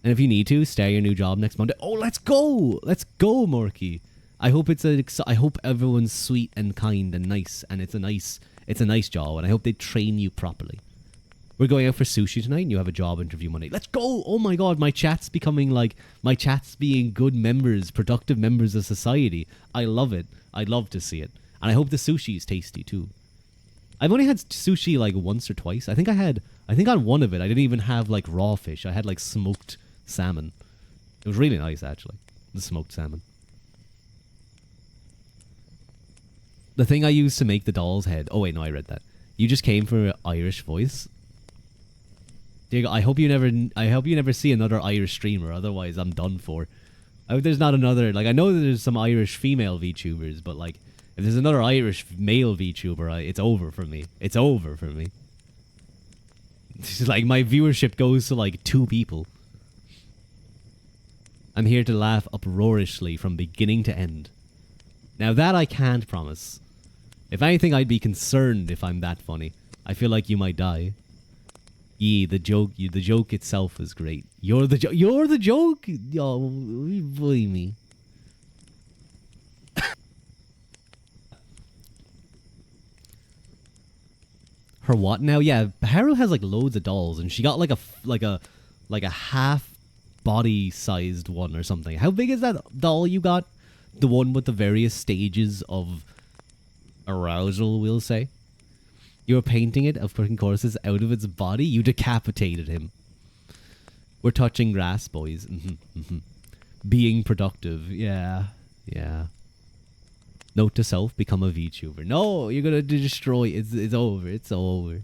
And if you need to, start your new job next Monday. Oh, let's go! Let's go, Morky. I hope I hope everyone's sweet and kind and nice, and it's a nice job, and I hope they train you properly. We're going out for sushi tonight, and you have a job interview Monday. Let's go! Oh my god, my chat's being good members, productive members of society. I love it. I love to see it. And I hope the sushi is tasty too. I've only had sushi like once or twice. I think on one of it, I didn't even have like raw fish. I had like smoked salmon. It was really nice, actually. The smoked salmon. The thing I used to make the doll's head. Oh wait, no, I read that. You just came for an Irish voice. Diego, I hope you never see another Irish streamer. Otherwise, I'm done for. I hope there's not another. Like, I know that there's some Irish female VTubers, but like, if there's another Irish male VTuber, it's over for me. It's over for me. It's like my viewership goes to like 2 people. I'm here to laugh uproariously from beginning to end. Now that I can't promise. If anything, I'd be concerned if I'm that funny. I feel like you might die. The joke itself is great. You're the joke. Oh, boy me. Her what now? Yeah, Haru has like loads of dolls, and she got like a half body sized one or something. How big is that doll you got? The one with the various stages of arousal, we'll say. You were painting it of putting choruses out of its body. You decapitated him. We're touching grass, boys. Being productive. Yeah. Note to self, become a VTuber. No, you're going to destroy. It's over. It's over.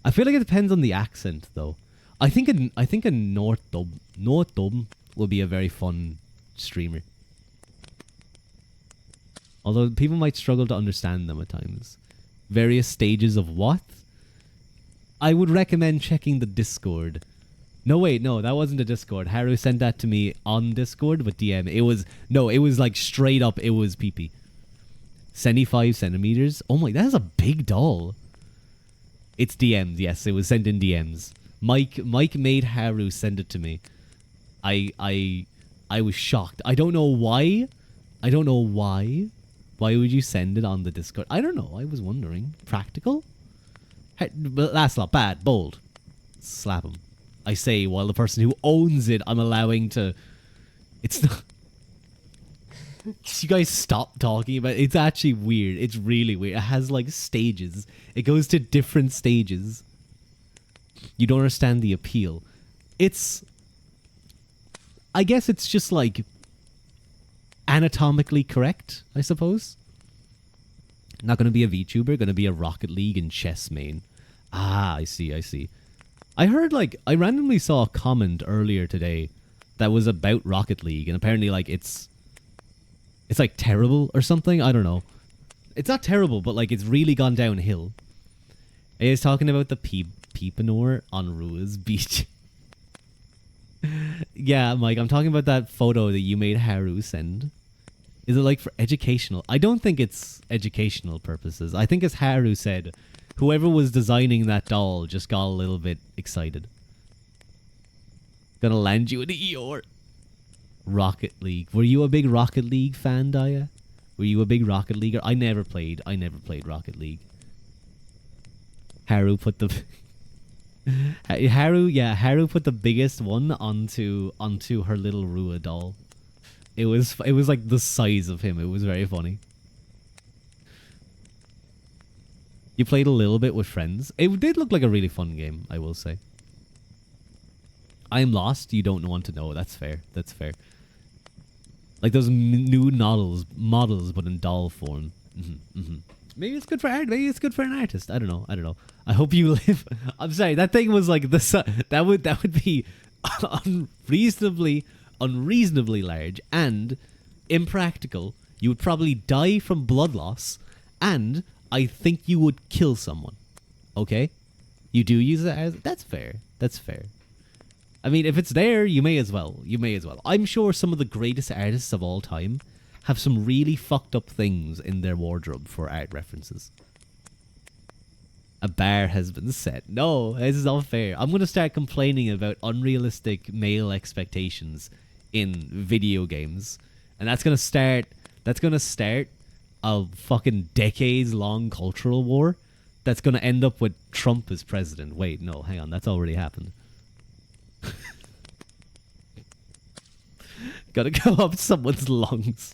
I feel like it depends on the accent, though. I think a North Dub will be a very fun streamer. Although people might struggle to understand them at times. Various stages of what? I would recommend checking the Discord. No, wait, no, that wasn't a Discord. Haru sent that to me on Discord with DM. It was like straight up, it was PP. 75 centimeters? Oh my, that is a big doll. It's DMs, yes, it was sent in DMs. Mike made Haru send it to me. I was shocked. I don't know why. Why would you send it on the Discord? I don't know. I was wondering. Practical? Hey, but that's not bad. Bold. Slap him. I say, while the person who owns it, I'm allowing to... It's not... You guys stop talking about it. It's actually weird. It's really weird. It has, like, stages. It goes to different stages. You don't understand the appeal. It's... I guess it's just like anatomically correct, I suppose. Not going to be a VTuber, going to be a Rocket League and chess main. Ah, I see, I see. I heard, like, I randomly saw a comment earlier today that was about Rocket League, and apparently, like, it's like terrible or something. I don't know. It's not terrible, but like it's really gone downhill. He was talking about the Peepanor on Rua's beach. Yeah, Mike, I'm talking about that photo that you made Haru send. Is it like for educational? I don't think it's educational purposes. I think as Haru said, whoever was designing that doll just got a little bit excited. Gonna land you in the Eeyore. Rocket League. Were you a big Rocket League fan, Daya? Were you a big Rocket Leaguer? I never played Rocket League. Haru put the Haru put the biggest one onto her little Rua doll. It was like the size of him. It was very funny. You played a little bit with friends. It did look like a really fun game, I will say. I'm lost. You don't want to know. That's fair. That's fair. Like those new models, but in doll form. Maybe it's good for art. Maybe it's good for an artist. I don't know. I hope you live. I'm sorry. That thing was like that would be unreasonably large and impractical. You would probably die from blood loss, and I think you would kill someone. Okay, you do use it as that's fair. That's fair. I mean, if it's there, you may as well. I'm sure some of the greatest artists of all time have some really fucked up things in their wardrobe for art references. A bar has been set. No, this is not fair. I'm going to start complaining about unrealistic male expectations in video games. And that's going to start a fucking decades-long cultural war that's going to end up with Trump as president. Wait, no, hang on. That's already happened. Gotta go up someone's lungs.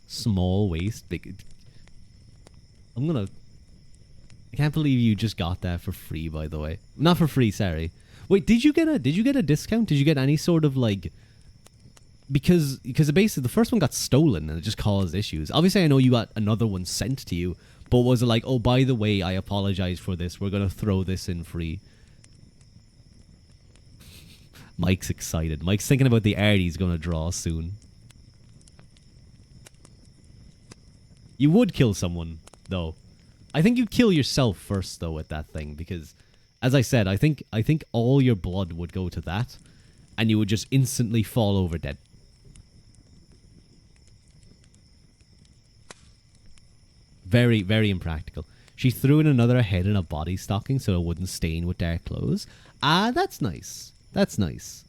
Small waist, big. I can't believe you just got that for free, by the way. Not for free, sorry. Wait, did you get a discount? Did you get any sort of like because basically the first one got stolen and it just caused issues. Obviously I know you got another one sent to you, but was it like, oh, by the way, I apologize for this. We're going to throw this in free. Mike's excited. Mike's thinking about the art he's going to draw soon. You would kill someone, though. I think you'd kill yourself first, though, with that thing. Because, as I said, I think all your blood would go to that. And you would just instantly fall over dead. Very, very impractical. She threw in another head in a body stocking so it wouldn't stain with dark clothes. Ah, that's nice. That's nice.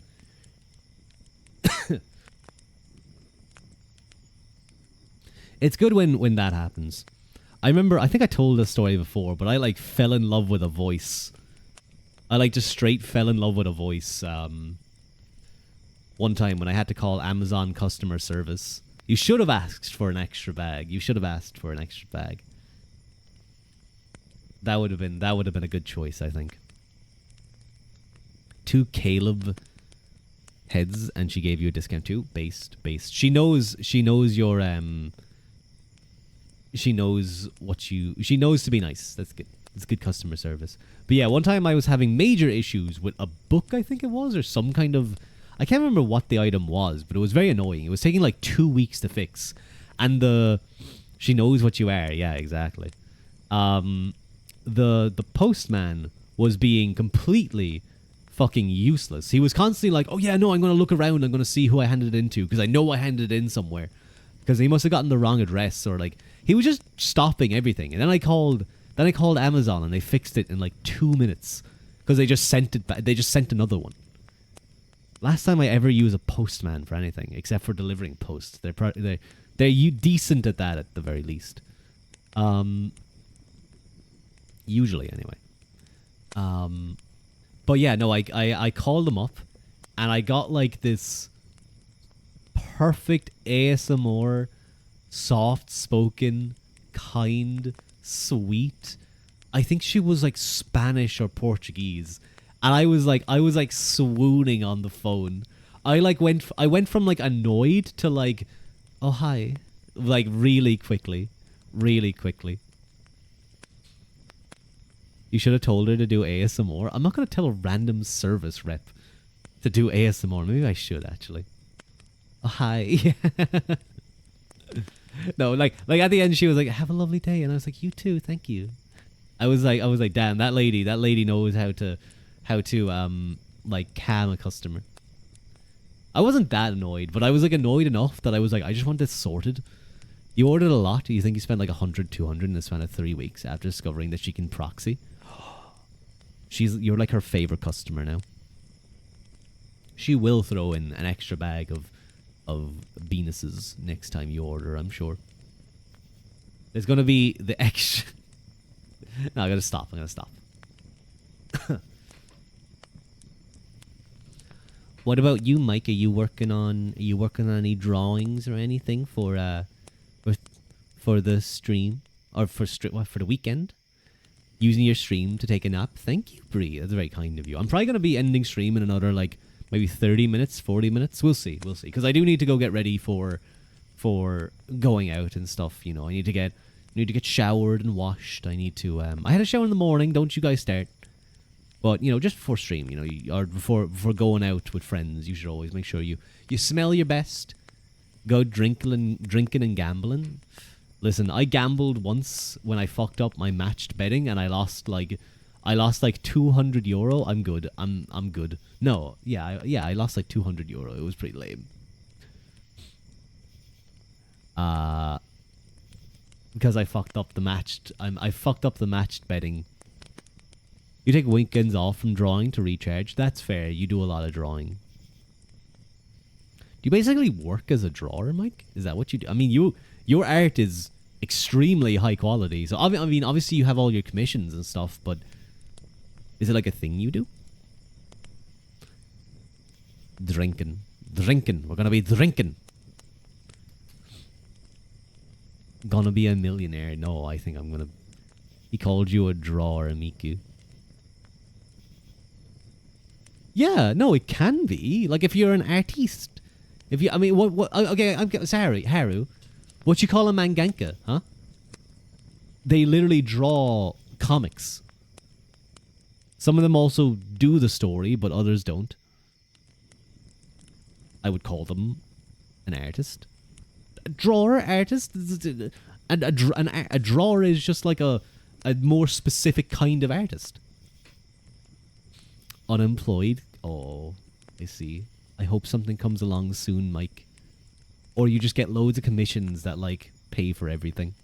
It's good when that happens. I remember, I think I told this story before, but I like fell in love with a voice. I like just straight fell in love with a voice. One time when I had to call Amazon customer service. You should have asked for an extra bag. That would have been a good choice, I think. 2 Caleb heads, and she gave you a discount too. Based. She knows your She knows to be nice. That's good. It's good customer service. But yeah, one time I was having major issues with a book, I think it was, or some kind of. I can't remember what the item was, but it was very annoying. It was taking like 2 weeks to fix. And she knows what you are. Yeah, exactly. The postman was being completely fucking useless. He was constantly like, oh yeah, no, I'm going to look around. I'm going to see who I handed it into because I know I handed it in somewhere. Because he must have gotten the wrong address or like, he was just stopping everything. And then I called Amazon and they fixed it in like 2 minutes because they just sent it back. They just sent another one. Last time I ever used a postman for anything, except for delivering post. They're decent at that at the very least. Usually, anyway. But yeah, no, I called them up, and I got like this perfect ASMR, soft-spoken, kind, sweet, I think she was like Spanish or Portuguese, and I was like swooning on the phone. I went from like annoyed to like, oh hi, like really quickly, really quickly. You should have told her to do ASMR. I'm not gonna tell a random service rep to do ASMR. Maybe I should actually. Oh hi. No, like at the end she was like, have a lovely day, and I was like, you too, thank you. I was like, damn, that lady knows how to like calm a customer. I wasn't that annoyed, but I was like annoyed enough that I was like, I just want this sorted. You ordered a lot. You think you spent like 100, 200 in the span of 3 weeks after discovering that she can proxy? You're like her favorite customer now. She will throw in an extra bag of Venuses next time you order, I'm sure. There's gonna be the extra. No, I gotta stop. I gotta stop. What about you, Mike? Are you working on any drawings or anything for for the stream or for the weekend? Using your stream to take a nap. Thank you, Bree. That's very kind of you. I'm probably gonna be ending stream in another like maybe 30 minutes, 40 minutes. We'll see. We'll see. Because I do need to go get ready for going out and stuff. You know, I need to get showered and washed. I need to. I had a shower in the morning. Don't you guys start? But you know, just before stream, you know, or before going out with friends, you should always make sure you smell your best. Go drinking and gambling. Listen, I gambled once when I fucked up my matched betting and I lost like 200 euro. I'm good. I'm good. No, I lost like 200 euro. It was pretty lame. Because I fucked up the matched. I fucked up the matched betting. You take weekends off from drawing to recharge. That's fair. You do a lot of drawing. Do you basically work as a drawer, Mike? Is that what you do? I mean, your art is extremely high quality. So I mean, obviously you have all your commissions and stuff, but is it like a thing you do? Drinking. We're gonna be drinking. Gonna be a millionaire. No, I think I'm gonna. He called you a drawer, Miku. Yeah, no, it can be. Like if you're an artiste. If you, I mean, what? Okay, I'm sorry, Haru. What you call a mangaka, huh? They literally draw comics. Some of them also do the story, but others don't. I would call them an artist. A drawer artist? And a drawer is just like a more specific kind of artist. Unemployed? Oh, I see. I hope something comes along soon, Mike. Or you just get loads of commissions that, like, pay for everything.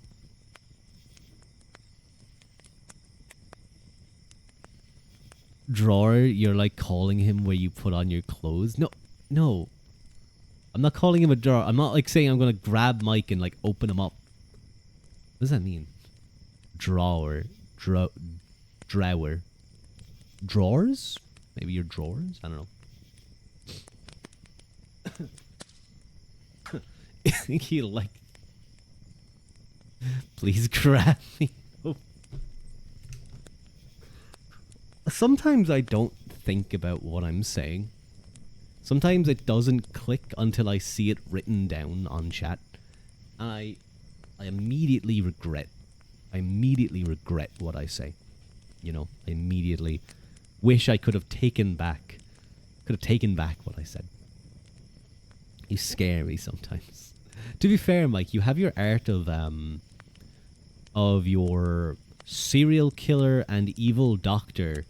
Drawer, you're like calling him where you put on your clothes? No. I'm not calling him a drawer. I'm not like saying I'm gonna grab Mike and like open him up. What does that mean? Drawer. Drawer. Drawers? Maybe your drawers? I don't know. He like. Please grab me. Sometimes I don't think about what I'm saying. Sometimes it doesn't click until I see it written down on chat. I immediately regret. I immediately regret what I say. You know, I immediately wish I could have taken back what I said. You scare me sometimes. To be fair, Mike, you have your art of your serial killer and evil doctor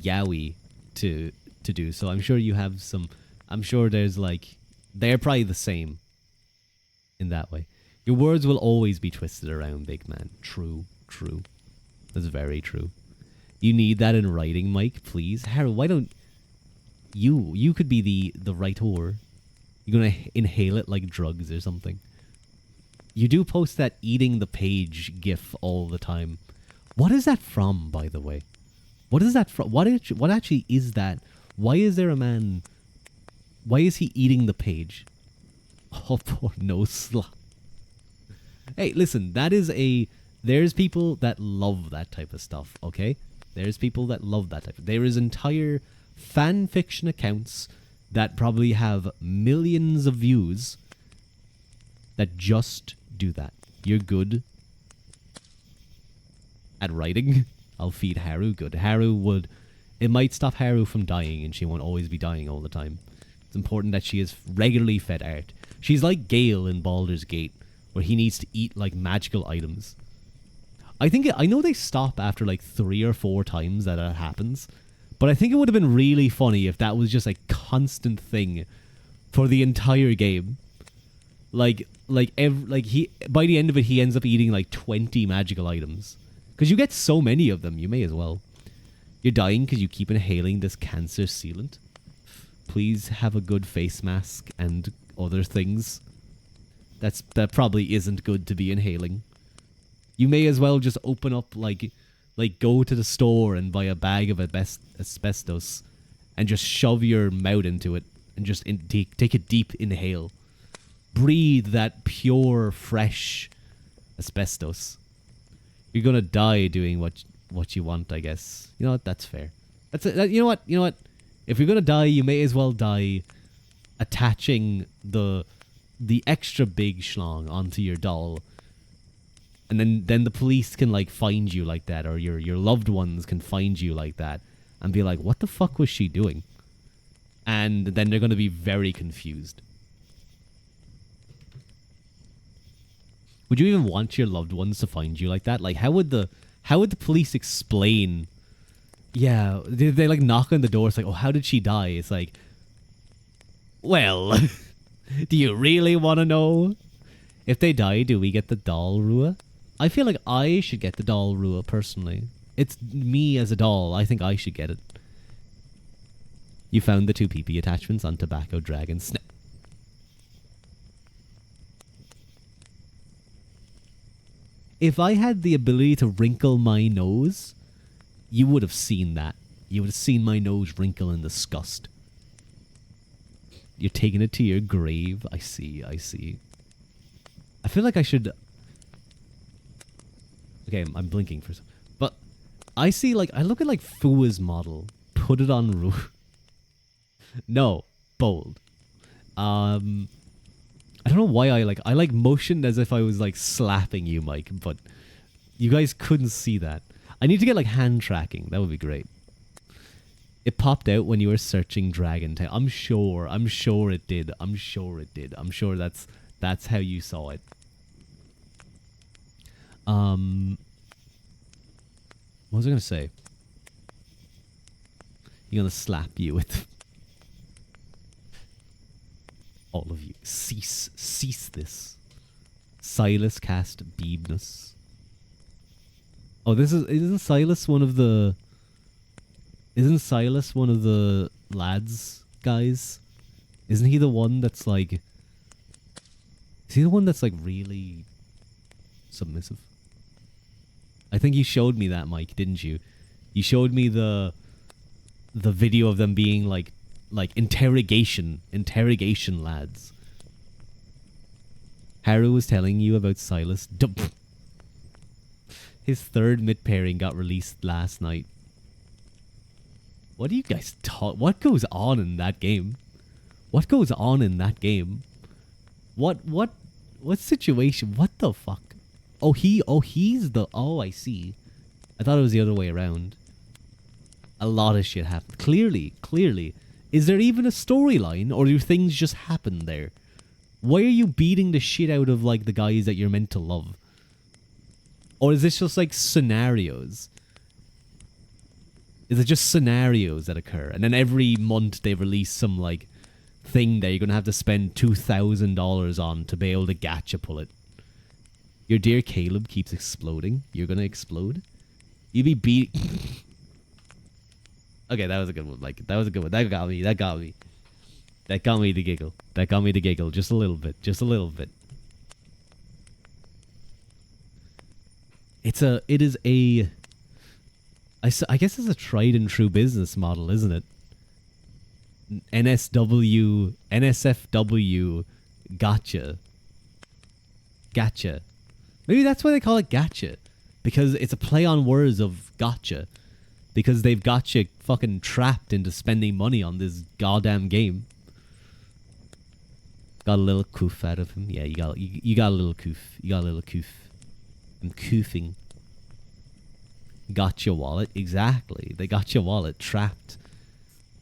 yaoi to do. So I'm sure you have some. I'm sure there's like they're probably the same in that way. Your words will always be twisted around, big man. True. That's very true. You need that in writing, Mike, please. Harold, why don't you could be the writer. You're gonna inhale it like drugs or something. You do post that eating the page gif all the time. What is that from, by the way? What is that from? What actually is that? Why is there a man? Why is he eating the page? Oh, poor no slot. Hey, listen, that is a There's people that love that type of stuff, okay? There's people that love that type of... There is entire fan fiction accounts that probably have millions of views that just do that. You're good at writing. I'll feed Haru good. Haru would... It might stop Haru from dying, and she won't always be dying all the time. It's important that she is regularly fed art. She's like Gale in Baldur's Gate, where he needs to eat like magical items. I know they stop after like 3 or 4 times that it happens, but I think it would have been really funny if that was just a constant thing for the entire game. Like he by the end of it, he ends up eating like 20 magical items because you get so many of them. You may as well. You're dying because you keep inhaling this cancer sealant. Please have a good face mask and other things. That probably isn't good to be inhaling. You may as well just open up, like go to the store and buy a bag of asbestos and just shove your mouth into it and just take a deep inhale. Breathe that pure, fresh asbestos. You're gonna die doing what you want, I guess. You know what? That's fair. You know what? If you're gonna die, you may as well die attaching the extra big schlong onto your doll. And then the police can like find you like that, or your loved ones can find you like that and be like, what the fuck was she doing? And then they're going to be very confused. Would you even want your loved ones to find you like that? Like, how would the police explain? Yeah, they like knock on the door. It's like, oh, how did she die? It's like, well, do you really want to know? If they die, do we get the doll Rua? I feel like I should get the doll Rua personally. It's me as a doll. I think I should get it. You found the 2 PP attachments on Tobacco Dragon Snap. If I had the ability to wrinkle my nose, you would have seen that. You would have seen my nose wrinkle in disgust. You're taking it to your grave. I see. I feel like I should... Okay, I'm blinking for some... But I see, like... I look at, like, Fua's model. Put it on roof. No. Bold. I don't know why I like motioned as if I was, like, slapping you, Mike. But you guys couldn't see that. I need to get, like, hand tracking. That would be great. It popped out when you were searching Dragon Tail. I'm sure it did. I'm sure that's how you saw it. What was I gonna say? You're gonna slap you with all of you. Cease this. Silas cast Beebness. Oh, isn't Silas one of the lads guys? Isn't he the one that's like... Is he the one that's like really submissive? I think you showed me that, Mike, didn't you? You showed me the video of them being like interrogation lads. Haru was telling you about Silas. His 3rd mid pairing got released last night. What do you guys talk? What goes on in that game? What goes on in that game? What situation? What the fuck? He's the... Oh, I see. I thought it was the other way around. A lot of shit happened. Clearly. Is there even a storyline, or do things just happen there? Why are you beating the shit out of, like, the guys that you're meant to love? Or is this just, like, scenarios? Is it just scenarios that occur? And then every month they release some, like, thing that you're going to have to spend $2,000 on to be able to gacha pull it. Your dear Caleb keeps exploding. You're going to explode? You be beat... Okay, that was a good one. Like, that was a good one. That got me. That got me to giggle. Just a little bit. It is a... I guess it's a tried and true business model, isn't it? NSFW, gotcha. Maybe that's why they call it gacha. because it's a play on words of gotcha. Because they've got you fucking trapped into spending money on this goddamn game. Got a little coof out of him. Yeah, you got a little coof. You got a little coof. I'm coofing. Got your wallet. Exactly. They got your wallet trapped.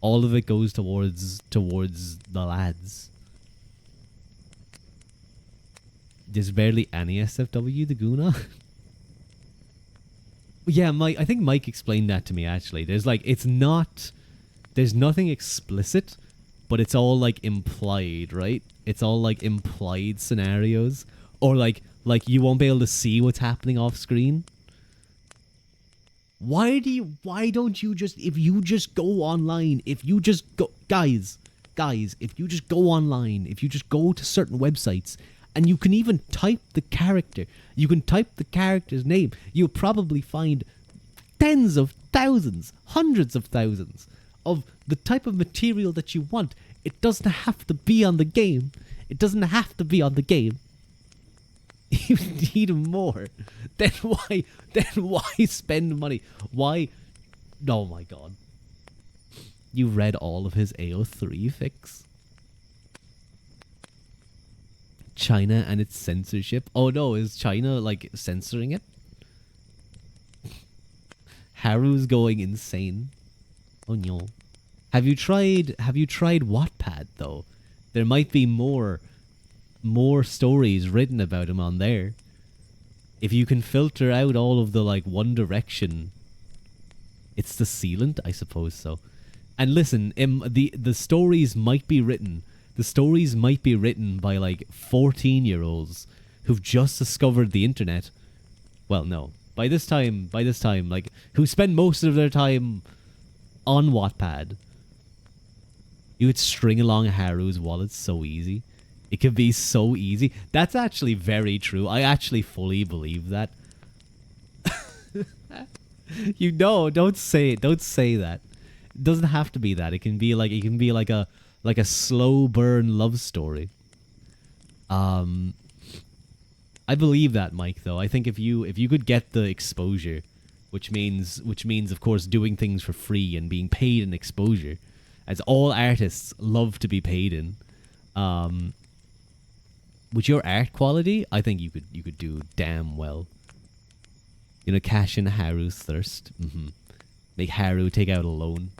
All of it goes towards the lads. There's barely any SFW to Guna. Yeah, I think Mike explained that to me actually. There's nothing explicit, but it's all like implied, right? It's all like implied scenarios, or like you won't be able to see what's happening off screen. Why don't you just, if you just go online, if you just go, guys, if you just go online, if you just go to certain websites, and you can even type the character, you can type the character's name, you'll probably find tens of thousands, hundreds of thousands of the type of material that you want. It doesn't have to be on the game. It doesn't have to be on the game. You need more. Then why spend money? Why? Oh my god. You read all of his AO3 fix? China and its censorship. Oh no, is China like censoring it? Haru's going insane. Oh no. Have you tried Wattpad though? There might be more stories written about him on there. If you can filter out all of the like One Direction, it's the sealant, I suppose so. And listen, the stories might be written. The stories might be written by like 14-year-olds who've just discovered the internet. Well, no. By this time, like, who spend most of their time on Wattpad. You could string along Haru's wallet so easy. It could be so easy. That's actually very true. I actually fully believe that. You know, don't say it. Don't say that. It doesn't have to be that. It can be like a slow burn love story. I believe that, Mike, though. I think if you could get the exposure, which means of course doing things for free and being paid in exposure, as all artists love to be paid in, with your art quality, I think you could do damn well. You know, cash in Haru's thirst. Make Haru take out a loan,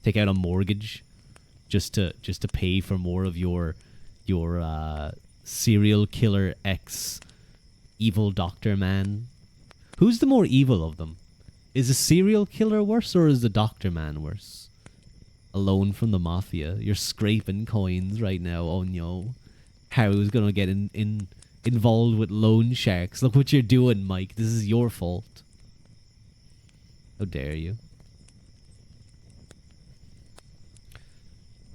take out a mortgage, just to pay for more of your serial killer ex evil doctor man. Who's the more evil of them? Is the serial killer worse or is the doctor man worse? A loan from the mafia. You're scraping coins right now. Oh no. Haru's gonna get involved with loan sharks. Look what you're doing, Mike. This is your fault. How dare you?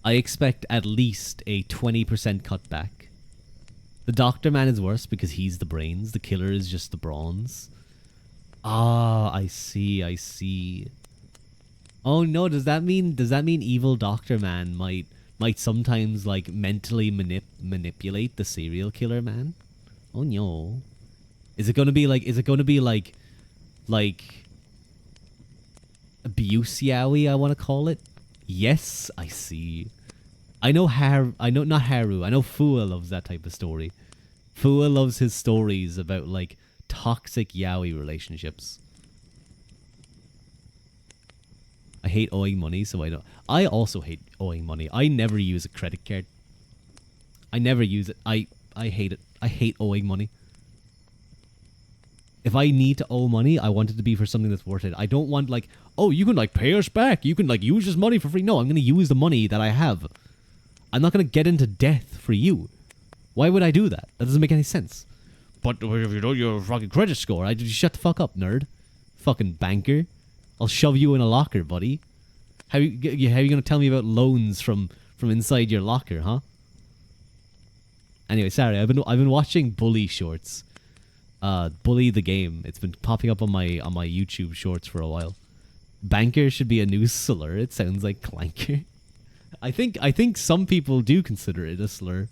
I expect at least a 20% cutback. The Doctor Man is worse because he's the brains. The killer is just the bronze. Ah, I see. Oh no, does that mean evil Doctor Man might sometimes like mentally manipulate the serial killer man? Oh no. Is it gonna be like abuse yaoi, I wanna call it? Yes, I see. I know not Haru. I know Fua loves that type of story. Fua loves his stories about like toxic yaoi relationships. I hate owing money, so I don't. I also hate owing money. I never use a credit card. I never use it. I hate it. I hate owing money. If I need to owe money, I want it to be for something that's worth it. I don't want like, oh, you can like pay us back. You can like use this money for free. No, I'm going to use the money that I have. I'm not going to get into debt for you. Why would I do that? That doesn't make any sense. But if you don't your fucking credit score, I just shut the fuck up, nerd. Fucking banker. I'll shove you in a locker, buddy. How you going to tell me about loans from inside your locker, huh? Anyway, sorry. I've been watching Bully shorts. Bully the game. It's been popping up on my YouTube shorts for a while. Banker should be a new slur. It sounds like clanker. I think some people do consider it a slur.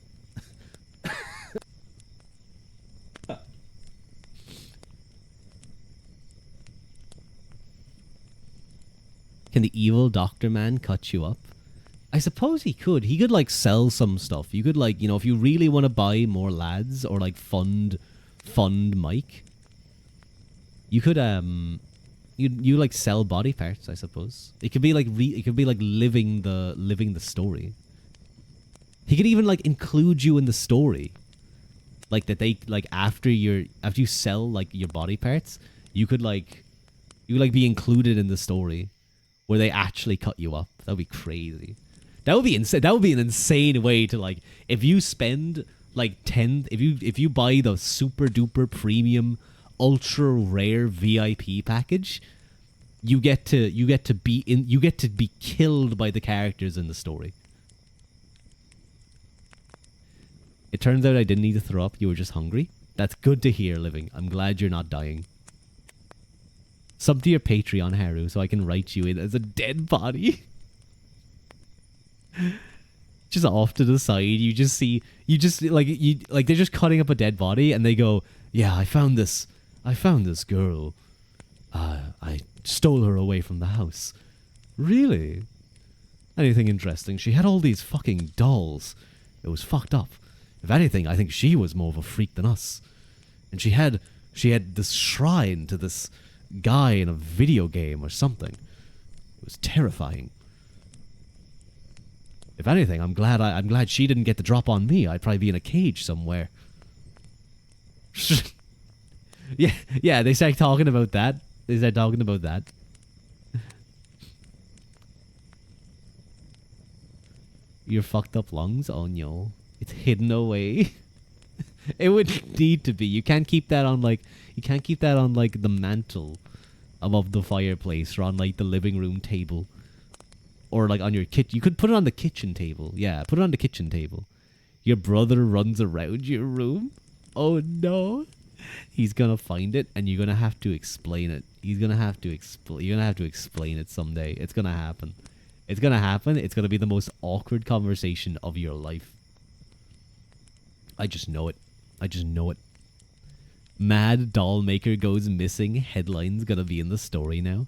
evil doctor man cut you up? I suppose he could. He could like sell some stuff. You could like, you know, if you really want to buy more lads or like fund Mike, you could you like sell body parts, I suppose. It could be like living the story. He could even like include you in the story. Like that they like after you sell like your body parts, you could be included in the story where they actually cut you up. That would be crazy. That would be insane. That would be an insane way to like if you spend like if you buy the super duper premium ultra rare VIP package, you get to be killed by the characters in the story. It turns out I didn't need to throw up. You were just hungry. That's good to hear, Living. I'm glad you're not dying. Sub to your Patreon, Haru, so I can write you in as a dead body. Just off to the side, they're just cutting up a dead body, and they go, "Yeah, I found this girl. I stole her away from the house." Really? Anything interesting? She had all these fucking dolls. It was fucked up. If anything, I think she was more of a freak than us. And she had this shrine to this guy in a video game or something. It was terrifying. If anything, I'm glad she didn't get the drop on me. I'd probably be in a cage somewhere. yeah, they start talking about that. Your fucked up lungs? Oh no. It's hidden away. It would need to be. You can't keep that on like the mantle above the fireplace or on like the living room table. Or like on your kitchen. You could put it on the kitchen table. Yeah, put it on the kitchen table. Your brother runs around your room. Oh no. He's gonna find it and you're gonna have to explain it. You're gonna have to explain it someday. It's gonna happen. It's gonna happen. It's gonna be the most awkward conversation of your life. I just know it. Mad doll maker goes missing. Headline's gonna be in the story now.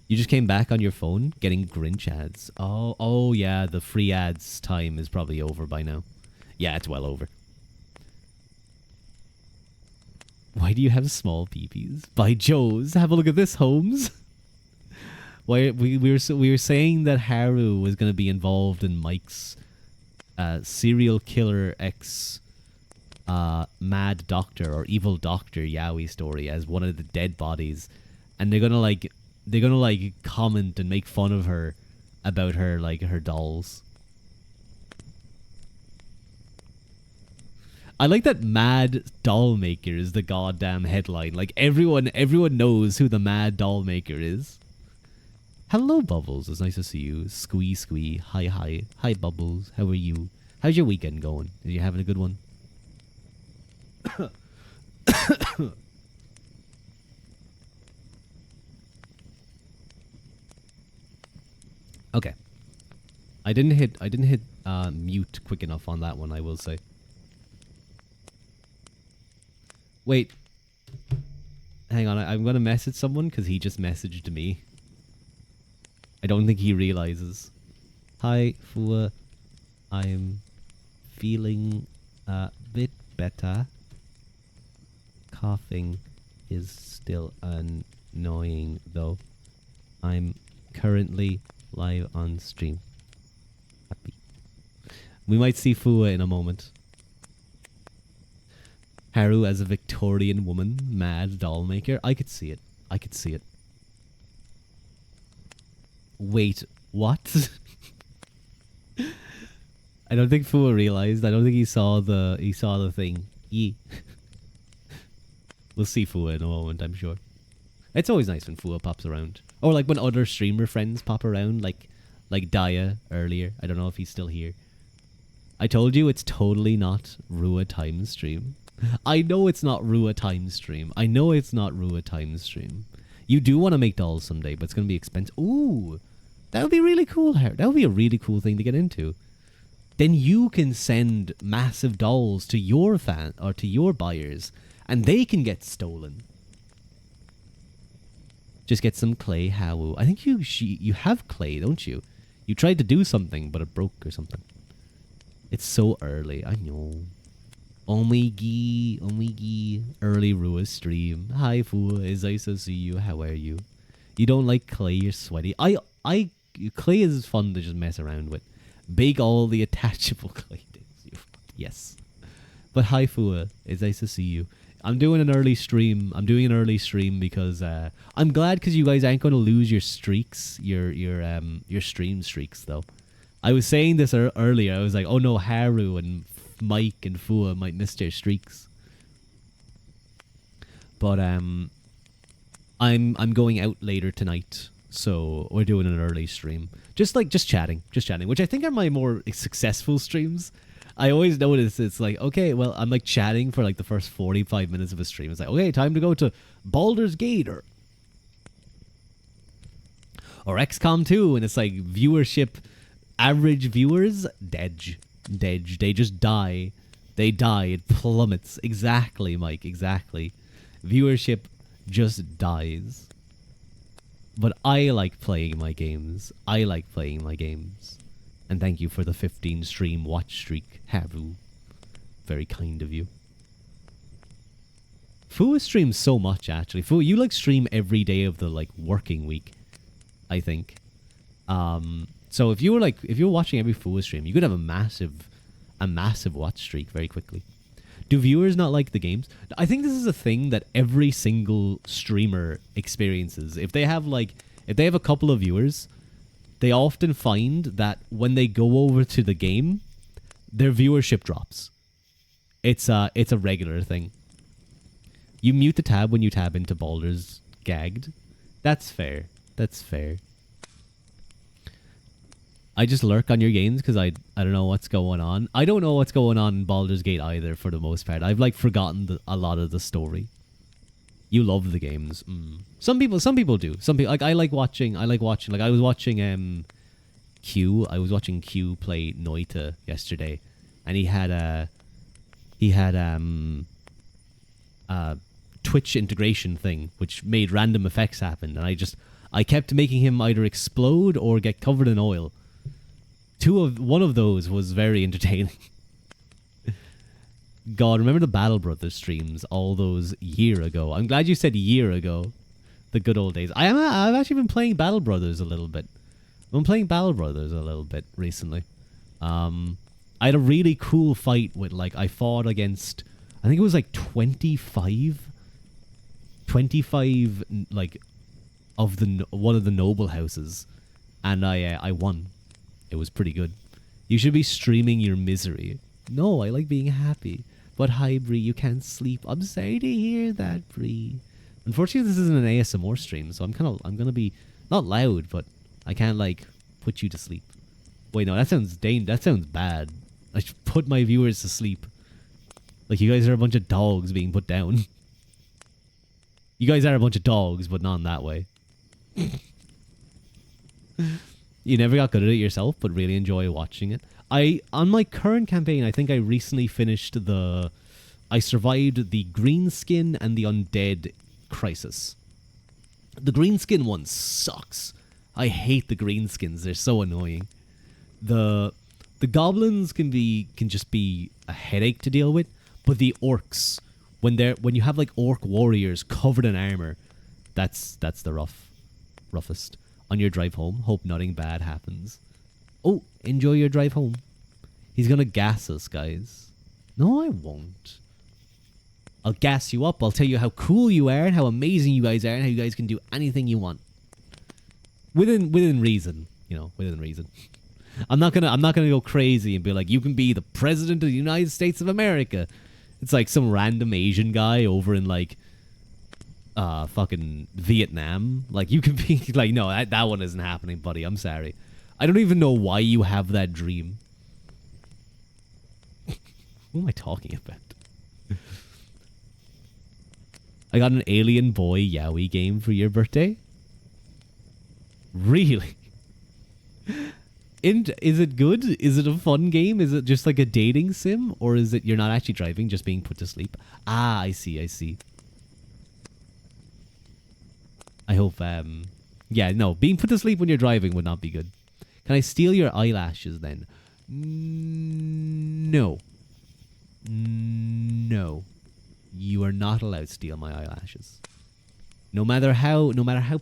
You just came back on your phone getting Grinch ads. Oh yeah, the free ads time is probably over by now. Yeah, it's well over. Why do you have small peepees? By Joe's. Have a look at this, Holmes. Why we were saying that Haru was gonna be involved in Mike's serial killer X mad doctor or evil doctor Yaoi story as one of the dead bodies, and they're gonna comment and make fun of her about her her dolls. I like that Mad Doll Maker is the goddamn headline. Like everyone knows who the Mad Doll Maker is. Hello, Bubbles. It's nice to see you. Squee. Hi, Bubbles. How are you? How's your weekend going? Are you having a good one? Okay. I didn't hit mute quick enough on that one, I will say. Wait. Hang on, I'm gonna message someone because he just messaged me. I don't think he realizes. Hi, Fua. I'm feeling a bit better. Coughing is still annoying though. I'm currently live on stream. Happy. We might see Fua in a moment. Haru as a Victorian woman, Mad Doll Maker. I could see it. Wait, what? I don't think Fua realized. I don't think he saw the thing. Yee. We'll see Fua in a moment, I'm sure. It's always nice when Fua pops around. Or like when other streamer friends pop around, like Daya earlier. I don't know if he's still here. I told you it's totally not Rua Time Stream. I know it's not Rua Time Stream. You do want to make dolls someday, but it's going to be expensive. Ooh, that would be really cool. That would be a really cool thing to get into. Then you can send massive dolls to your fan or to your buyers, and they can get stolen. Just get some clay, Hawu. I think you have clay, don't you? You tried to do something, but it broke or something. It's so early. I know. Omigi, early Rua stream. Hi, Fu. It's nice to see you. How are you? You don't like clay, you're sweaty. Clay is fun to just mess around with. Bake all the attachable clay things. Yes. But hi, Fua. It's nice to see you. I'm doing an early stream. Because I'm glad because you guys aren't going to lose your streaks, your stream streaks though. I was saying this earlier. I was like, oh no, Haru and Mike and Fua might miss their streaks. But I'm going out later tonight, so we're doing an early stream. Just chatting, which I think are my more successful streams. I always notice it's like, okay, well, I'm like chatting for like the first 45 minutes of a stream. It's like, okay, time to go to Baldur's Gate or XCOM 2, and it's like viewership, average viewers, dead. They just die. They die. It plummets. Exactly, Mike, exactly. Viewership just dies. But I like playing my games. And thank you for the 15 stream watch streak, Haru. Very kind of you. Fua streams so much, actually. Fua, you like stream every day of the like working week, I think. So if you were watching every Fua stream, you could have a massive watch streak very quickly. Do viewers not like the games? I think this is a thing that every single streamer experiences. If they have a couple of viewers, they often find that when they go over to the game, their viewership drops. It's a regular thing. You mute the tab when you tab into Baldur's Gagged. That's fair. I just lurk on your games because I don't know what's going on. I don't know what's going on in Baldur's Gate either for the most part. I've like forgotten a lot of the story. You love the games. Some people do. Some people I like watching. Like I was watching Q. I was watching Q play Noita yesterday, and he had a Twitch integration thing which made random effects happen, and I kept making him either explode or get covered in oil. One of those was very entertaining. God, remember the Battle Brothers streams all those year ago? I'm glad you said year ago. The good old days. I've actually been playing Battle Brothers a little bit. Recently. I had a really cool fight with I fought against, I think it was 25 of one of the noble houses, and I won. It was pretty good. You should be streaming your misery. No, I like being happy. But hi, Bree, you can't sleep. I'm sorry to hear that, Bree. Unfortunately, this isn't an ASMR stream, so I'm gonna be not loud, but I can't put you to sleep. Wait, no, that sounds bad. I should put my viewers to sleep. Like you guys are a bunch of dogs being put down. You guys are a bunch of dogs, but not in that way. You never got good at it yourself, but really enjoy watching it. On my current campaign, I think I recently finished I survived the Greenskin and the Undead Crisis. The Greenskin one sucks. I hate the Greenskins. They're so annoying. The goblins can just be a headache to deal with, but the orcs, when you have orc warriors covered in armor, that's the roughest. On your drive home, hope nothing bad happens. Oh, enjoy your drive home. He's gonna gas us, guys. No, I won't. I'll gas you up. I'll tell you how cool you are and how amazing you guys are and how you guys can do anything you want. Within reason, within reason. I'm not gonna go crazy and be like, you can be the president of the United States of America. It's like some random Asian guy over in fucking Vietnam. You can be no, that one isn't happening, buddy. I'm sorry. I don't even know why you have that dream. What am I talking about? I got an Alien Boy Yaoi game for your birthday. Really? Is it good? Is it a fun game? Is it just like a dating sim? Or is it you're not actually driving, just being put to sleep? Ah, I see. I hope. Yeah, no, being put to sleep when you're driving would not be good. Can I steal your eyelashes then? No. No. You are not allowed to steal my eyelashes. No matter how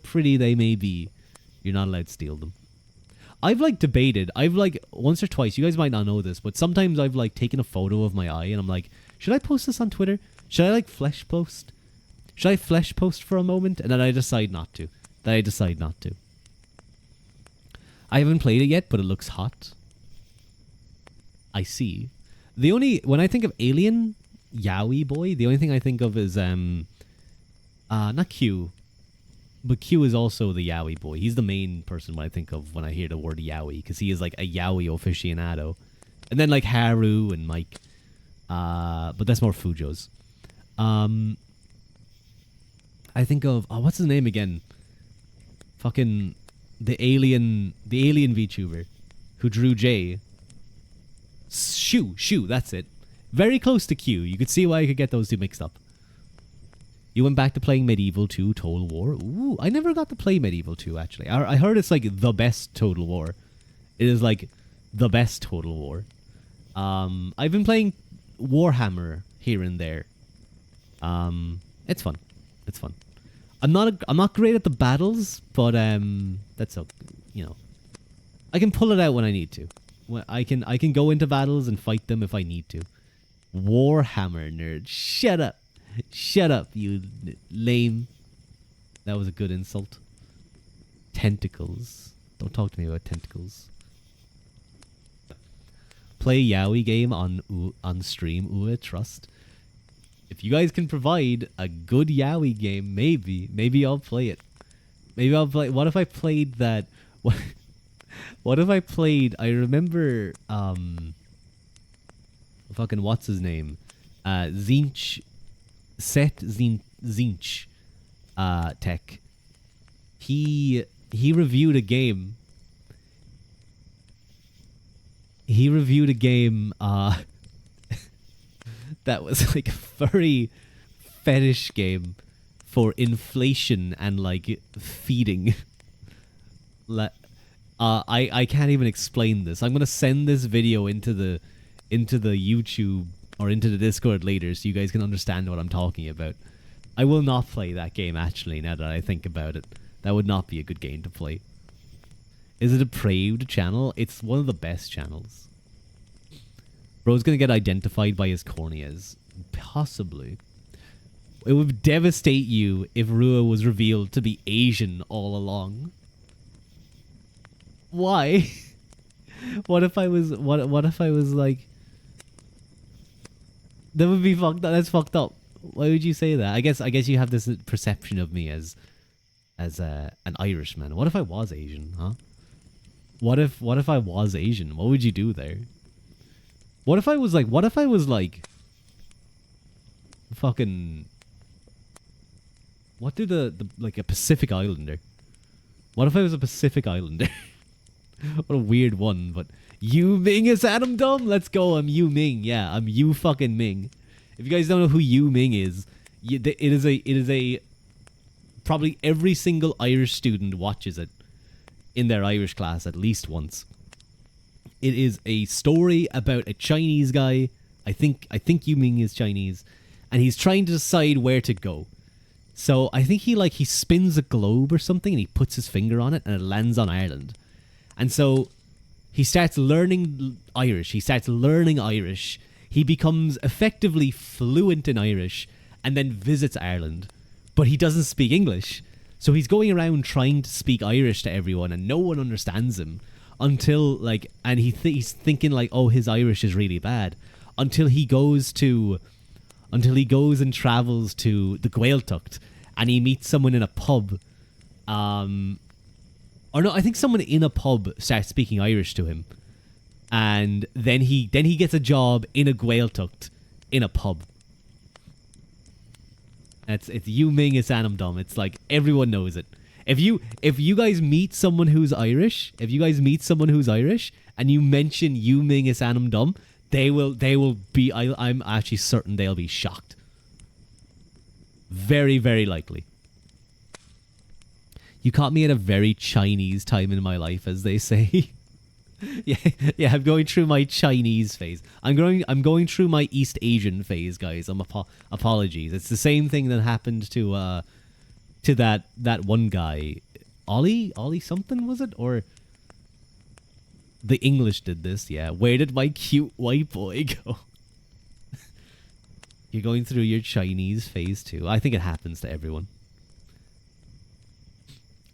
pretty they may be, you're not allowed to steal them. I've like debated. I've like once or twice. You guys might not know this, but sometimes I've like taken a photo of my eye and I'm like, should I post this on Twitter? Should I like flesh post? Should I flesh post for a moment? And then I decide not to. I haven't played it yet, but it looks hot. I see. When I think of Alien Yaoi Boy, the only thing I think of is not Q, but Q is also the Yaoi boy. He's the main person when I think of when I hear the word Yaoi, because he is like a Yaoi aficionado. And then like Haru and Mike, but that's more Fujo's. I think of what's his name again? Fucking the alien VTuber who drew J. Shu, that's it. Very close to Q. You could see why I could get those two mixed up. You went back to playing Medieval 2 Total War. Ooh, I never got to play Medieval 2 actually. I heard it's like the best Total War. It is like the best Total War. I've been playing Warhammer here and there. It's fun. I'm not great at the battles, but that's okay. You know, I can pull it out when I need to. I can go into battles and fight them if I need to. Warhammer nerd, shut up, you lame. That was a good insult. Tentacles. Don't talk to me about tentacles. Play Yaoi game on stream. Ooh, trust. If you guys can provide a good Yaoi game, maybe I'll play it. What if I played that? What if I played? I remember fucking what's his name? Zinch. Set Zinch Tech. He reviewed a game. That was like a furry fetish game for inflation and like feeding. I can't even explain this. I'm gonna send this video into the YouTube or into the Discord later so you guys can understand what I'm talking about. I will not play that game actually now that I think about it. That would not be a good game to play. Is it a depraved channel? It's one of the best channels. Bro's gonna get identified by his corneas. Possibly. It would devastate you if Rua was revealed to be Asian all along. Why? What if I was like... That would be fucked up. That's fucked up. Why would you say that? I guess you have this perception of me as an Irishman. What if I was Asian, huh? What if I was Asian? What would you do there? What if I was like fucking what do the like a Pacific Islander? What if I was a Pacific Islander? What a weird one, but Yu Ming is Adam Dumb. Let's go. I'm Yu Ming. Yeah, I'm Yu fucking Ming. If you guys don't know who Yu Ming is, it is a probably every single Irish student watches it in their Irish class at least once. It is a story about a Chinese guy. I think Yu Ming is Chinese, and he's trying to decide where to go. So I think he spins a globe or something, and he puts his finger on it, and it lands on Ireland. And so he starts learning Irish. He becomes effectively fluent in Irish and then visits Ireland. But he doesn't speak English. So he's going around trying to speak Irish to everyone and no one understands him until like, and he's thinking like, oh, his Irish is really bad until he goes and travels to the Gaeltacht and he meets someone in a pub. Or no, I think someone in a pub starts speaking Irish to him. And then he gets a job in a Gaeltacht in a pub. It's Yu Ming is Adam Dumb. It's like everyone knows it. If you guys meet someone who's Irish, and you mention Yu Ming is Adam Dumb, they will be I'm actually certain they'll be shocked. Very, very likely. You caught me at a very Chinese time in my life, as they say. Yeah, yeah. I'm going through my Chinese phase. I'm going through my East Asian phase, guys. Apologies. It's the same thing that happened to that one guy, Ollie something, was it? Or the English did this? Yeah. Where did my cute white boy go? You're going through your Chinese phase too. I think it happens to everyone.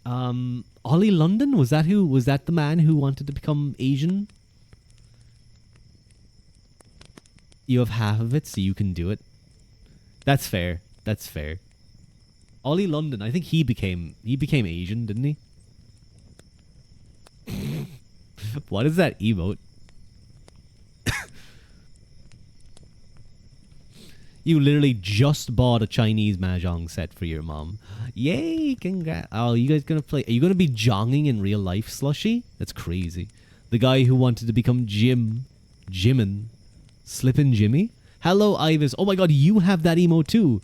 Ollie London, was that who? Was that the man who wanted to become Asian? You have half of it, so you can do it. That's fair. That's fair. Ollie London, I think he became Asian, didn't he? What is that emote? You literally just bought a Chinese mahjong set for your mom. Yay, congrats. Oh, you guys gonna play? Are you gonna be jonging in real life, Slushy? That's crazy. The guy who wanted to become Jimin, Slippin' Jimmy? Hello, Ivis. Oh my god, you have that emote too.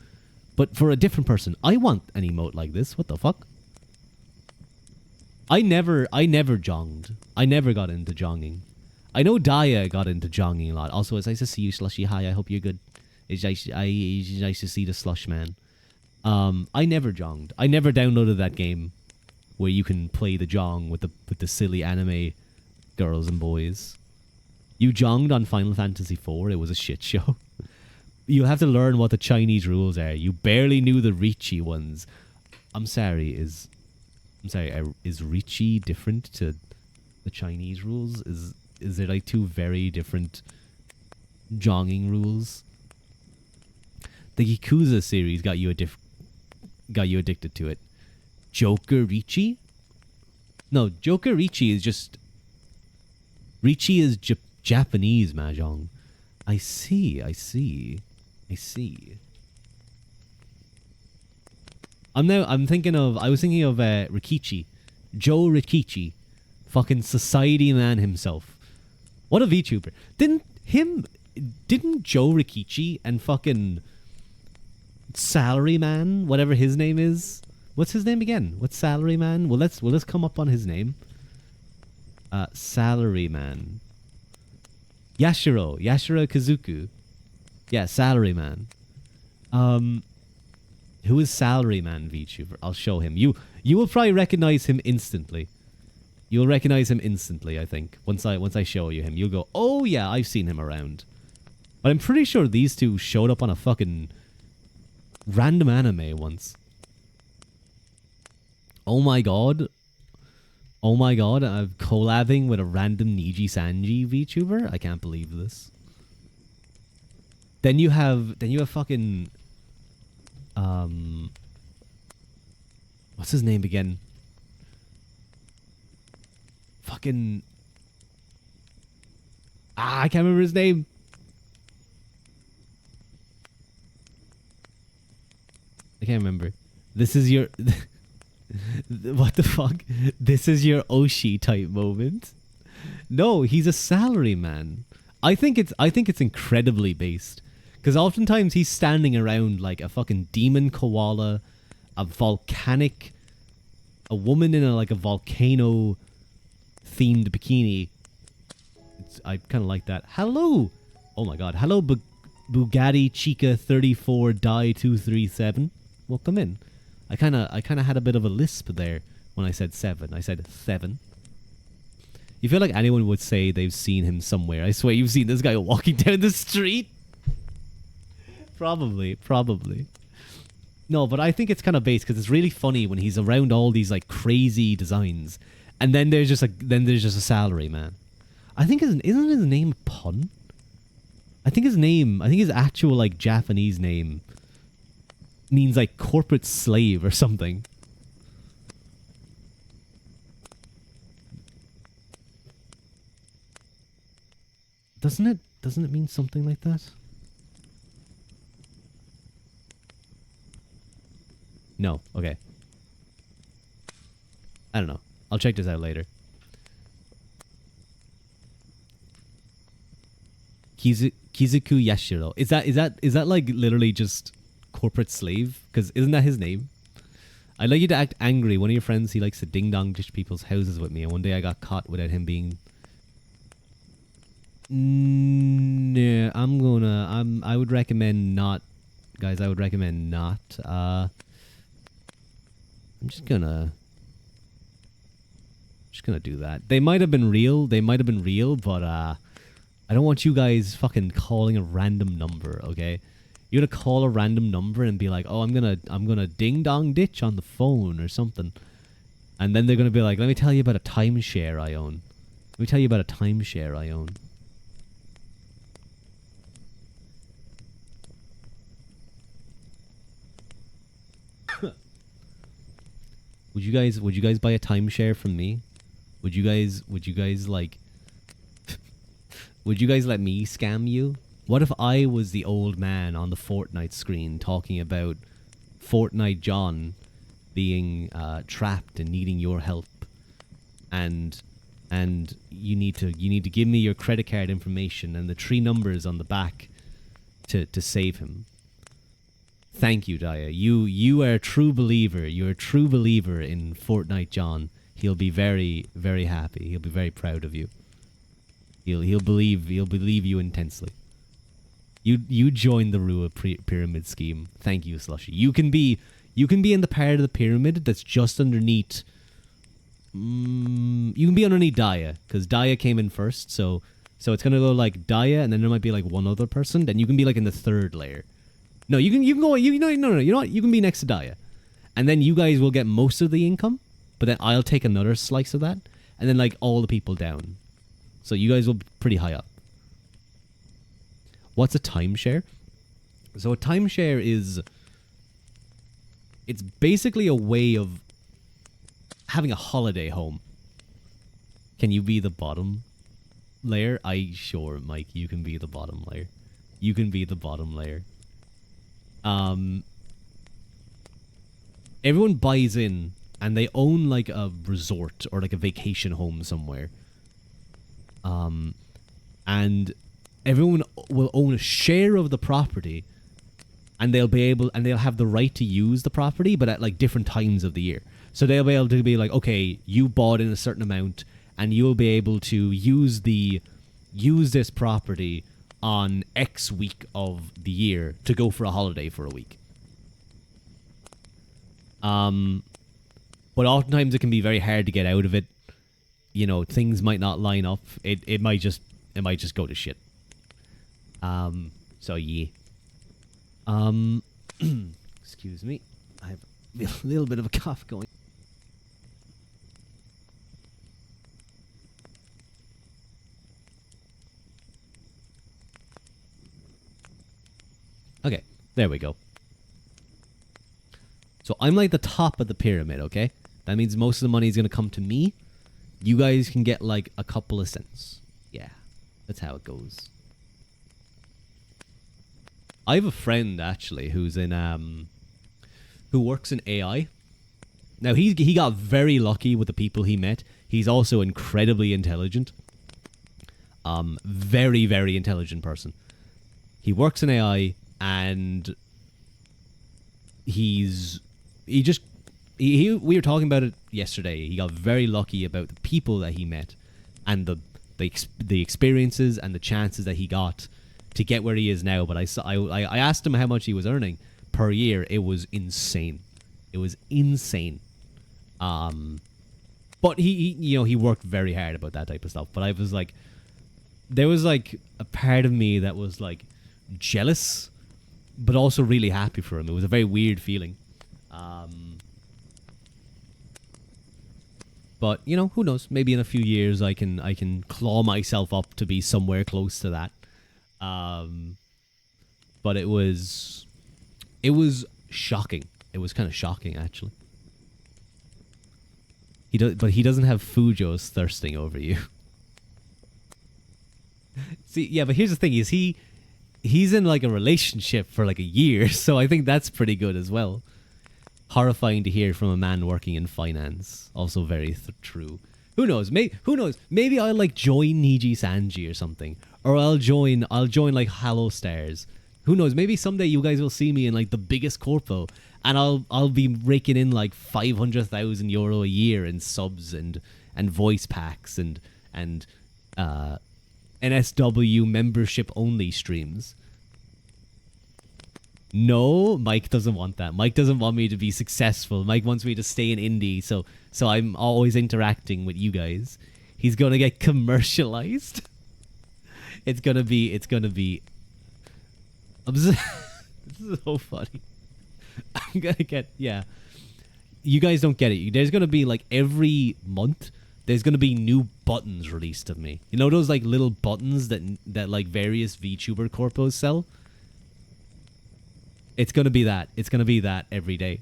But for a different person. I want an emote like this. What the fuck? I never jonged. I never got into jonging. I know Daya got into jonging a lot. Also, it's nice to see you, Slushy. Hi, I hope you're good. It's nice to see the slush man. I never jonged. I never downloaded that game where you can play the jong with the silly anime girls and boys. You jonged on Final Fantasy IV. It was a shit show. You have to learn what the Chinese rules are. You barely knew the Ricci ones. I'm sorry. Is Ricci different to the Chinese rules? Is there like two very different jonging rules? The Yakuza series got you addicted to it. Joker Ricci? No, Joker Ricci is just... Ricci is Japanese mahjong. I see. I was thinking of Rikichi. Joe Rikichi. Fucking society man himself. What a VTuber. Didn't Joe Rikichi and fucking Salary Man, whatever his name is. What's his name again? What's Salary Man? Well, let's come up on his name. Salary Man. Yashiro Kazuku. Yeah, Salary Man. Who is Salary Man VTuber? I'll show him. You will probably recognize him instantly. You'll recognize him instantly, I think. Once I show you him, you'll go, "Oh yeah, I've seen him around." But I'm pretty sure these two showed up on a fucking random anime once. Oh my god, I'm collabing with a random Niji Sanji VTuber? I can't believe this. Then you have fucking what's his name again? Fucking I can't remember his name. I can't remember. This is your... What the fuck? This is your Oshi type moment. No, he's a salary man. I think it's incredibly based. Because oftentimes he's standing around like a fucking demon koala, a woman in a volcano themed bikini. I kind of like that. Hello! Oh my god. Hello, Bugatti Chica 34 Die 237. Welcome in. I kind of had a bit of a lisp there when I said 7. I said 7. You feel like anyone would say they've seen him somewhere. I swear you've seen this guy walking down the street. Probably. No, but I think it's kind of based because it's really funny when he's around all these like crazy designs, and then there's just a salary man. I think isn't his name a pun? I think his actual like Japanese name means like corporate slave or something. Doesn't it mean something like that? No. Okay. I don't know. I'll check this out later. Kizuku Yashiro. Is that like literally just corporate slave? Because isn't that his name? I'd like you to act angry. One of your friends, he likes to ding dong ditch people's houses with me, and one day I got caught without him being. No, I would recommend not, guys. I would recommend not. I'm just gonna do that. They might have been real. But I don't want you guys fucking calling a random number. Okay. You're gonna call a random number and be like, "Oh, I'm gonna ding dong ditch on the phone or something," and then they're gonna be like, "Let me tell you about a timeshare I own. Would you guys buy a timeshare from me? Would you guys like? Would you guys let me scam you? What if I was the old man on the Fortnite screen talking about Fortnite John being trapped and needing your help, and you need to give me your credit card information and the 3 numbers on the back to save him. Thank you, Daya. You are a true believer. You're a true believer in Fortnite John. He'll be very, very happy. He'll be very proud of you. He'll believe you intensely. You joined the Rua pyramid scheme. Thank you, Slushy. You can be in the part of the pyramid that's just underneath. You can be underneath Daya, because Daya came in first. So it's gonna go like Daya, and then there might be like one other person. Then you can be like in the 3rd layer. No, you can go. No. You know what? You can be next to Daya, and then you guys will get most of the income. But then I'll take another slice of that, and then like all the people down. So you guys will be pretty high up. What's a timeshare? So a timeshare it's basically a way of having a holiday home. Can you be the bottom layer? Sure, Mike, you can be the bottom layer. Everyone buys in and they own like a resort or like a vacation home somewhere. And everyone will own a share of the property, and they'll have the right to use the property, but at like different times of the year. So they'll be able to be like, okay, you bought in a certain amount, and you'll be able to use this property on X week of the year to go for a holiday for a week. But oftentimes it can be very hard to get out of it. You know, things might not line up. It might just go to shit. So yeah. Excuse me. I have a little bit of a cough going. Okay, there we go. So I'm like the top of the pyramid, okay? That means most of the money is going to come to me. You guys can get like a couple of cents. Yeah, that's how it goes. I have a friend actually who's in who works in AI. Now he got very lucky with the people he met. He's also incredibly intelligent. Very, very intelligent person. He works in AI, and we were talking about it yesterday. He got very lucky about the people that he met, and the experiences and the chances that he got to get where he is now. But I asked him how much he was earning per year. It was insane. But he worked very hard about that type of stuff. But I was like, there was like a part of me that was like jealous, but also really happy for him. It was a very weird feeling. But who knows? Maybe in a few years I can claw myself up to be somewhere close to that. But it was shocking. It was kind of shocking, actually. But he doesn't have Fujos thirsting over you. See, yeah, but here's the thing: he's in like a relationship for like a year, so I think that's pretty good as well. Horrifying to hear from a man working in finance. Also very true. Who knows? Maybe I'll like join Niji Sanji or something, or I'll join like Hollow Stars. Who knows? Maybe someday you guys will see me in like the biggest corpo, and I'll be raking in like 500,000 euro a year in subs and voice packs and NSW membership only streams. No, Mike doesn't want that. Mike doesn't want me to be successful. Mike wants me to stay in indie, so I'm always interacting with you guys. He's gonna get commercialized. It's gonna be. This is so funny. I'm gonna get, yeah. You guys don't get it. There's gonna be like every month. There's gonna be new buttons released of me. You know those like little buttons that like various VTuber corpos sell. It's gonna be that. It's gonna be that every day.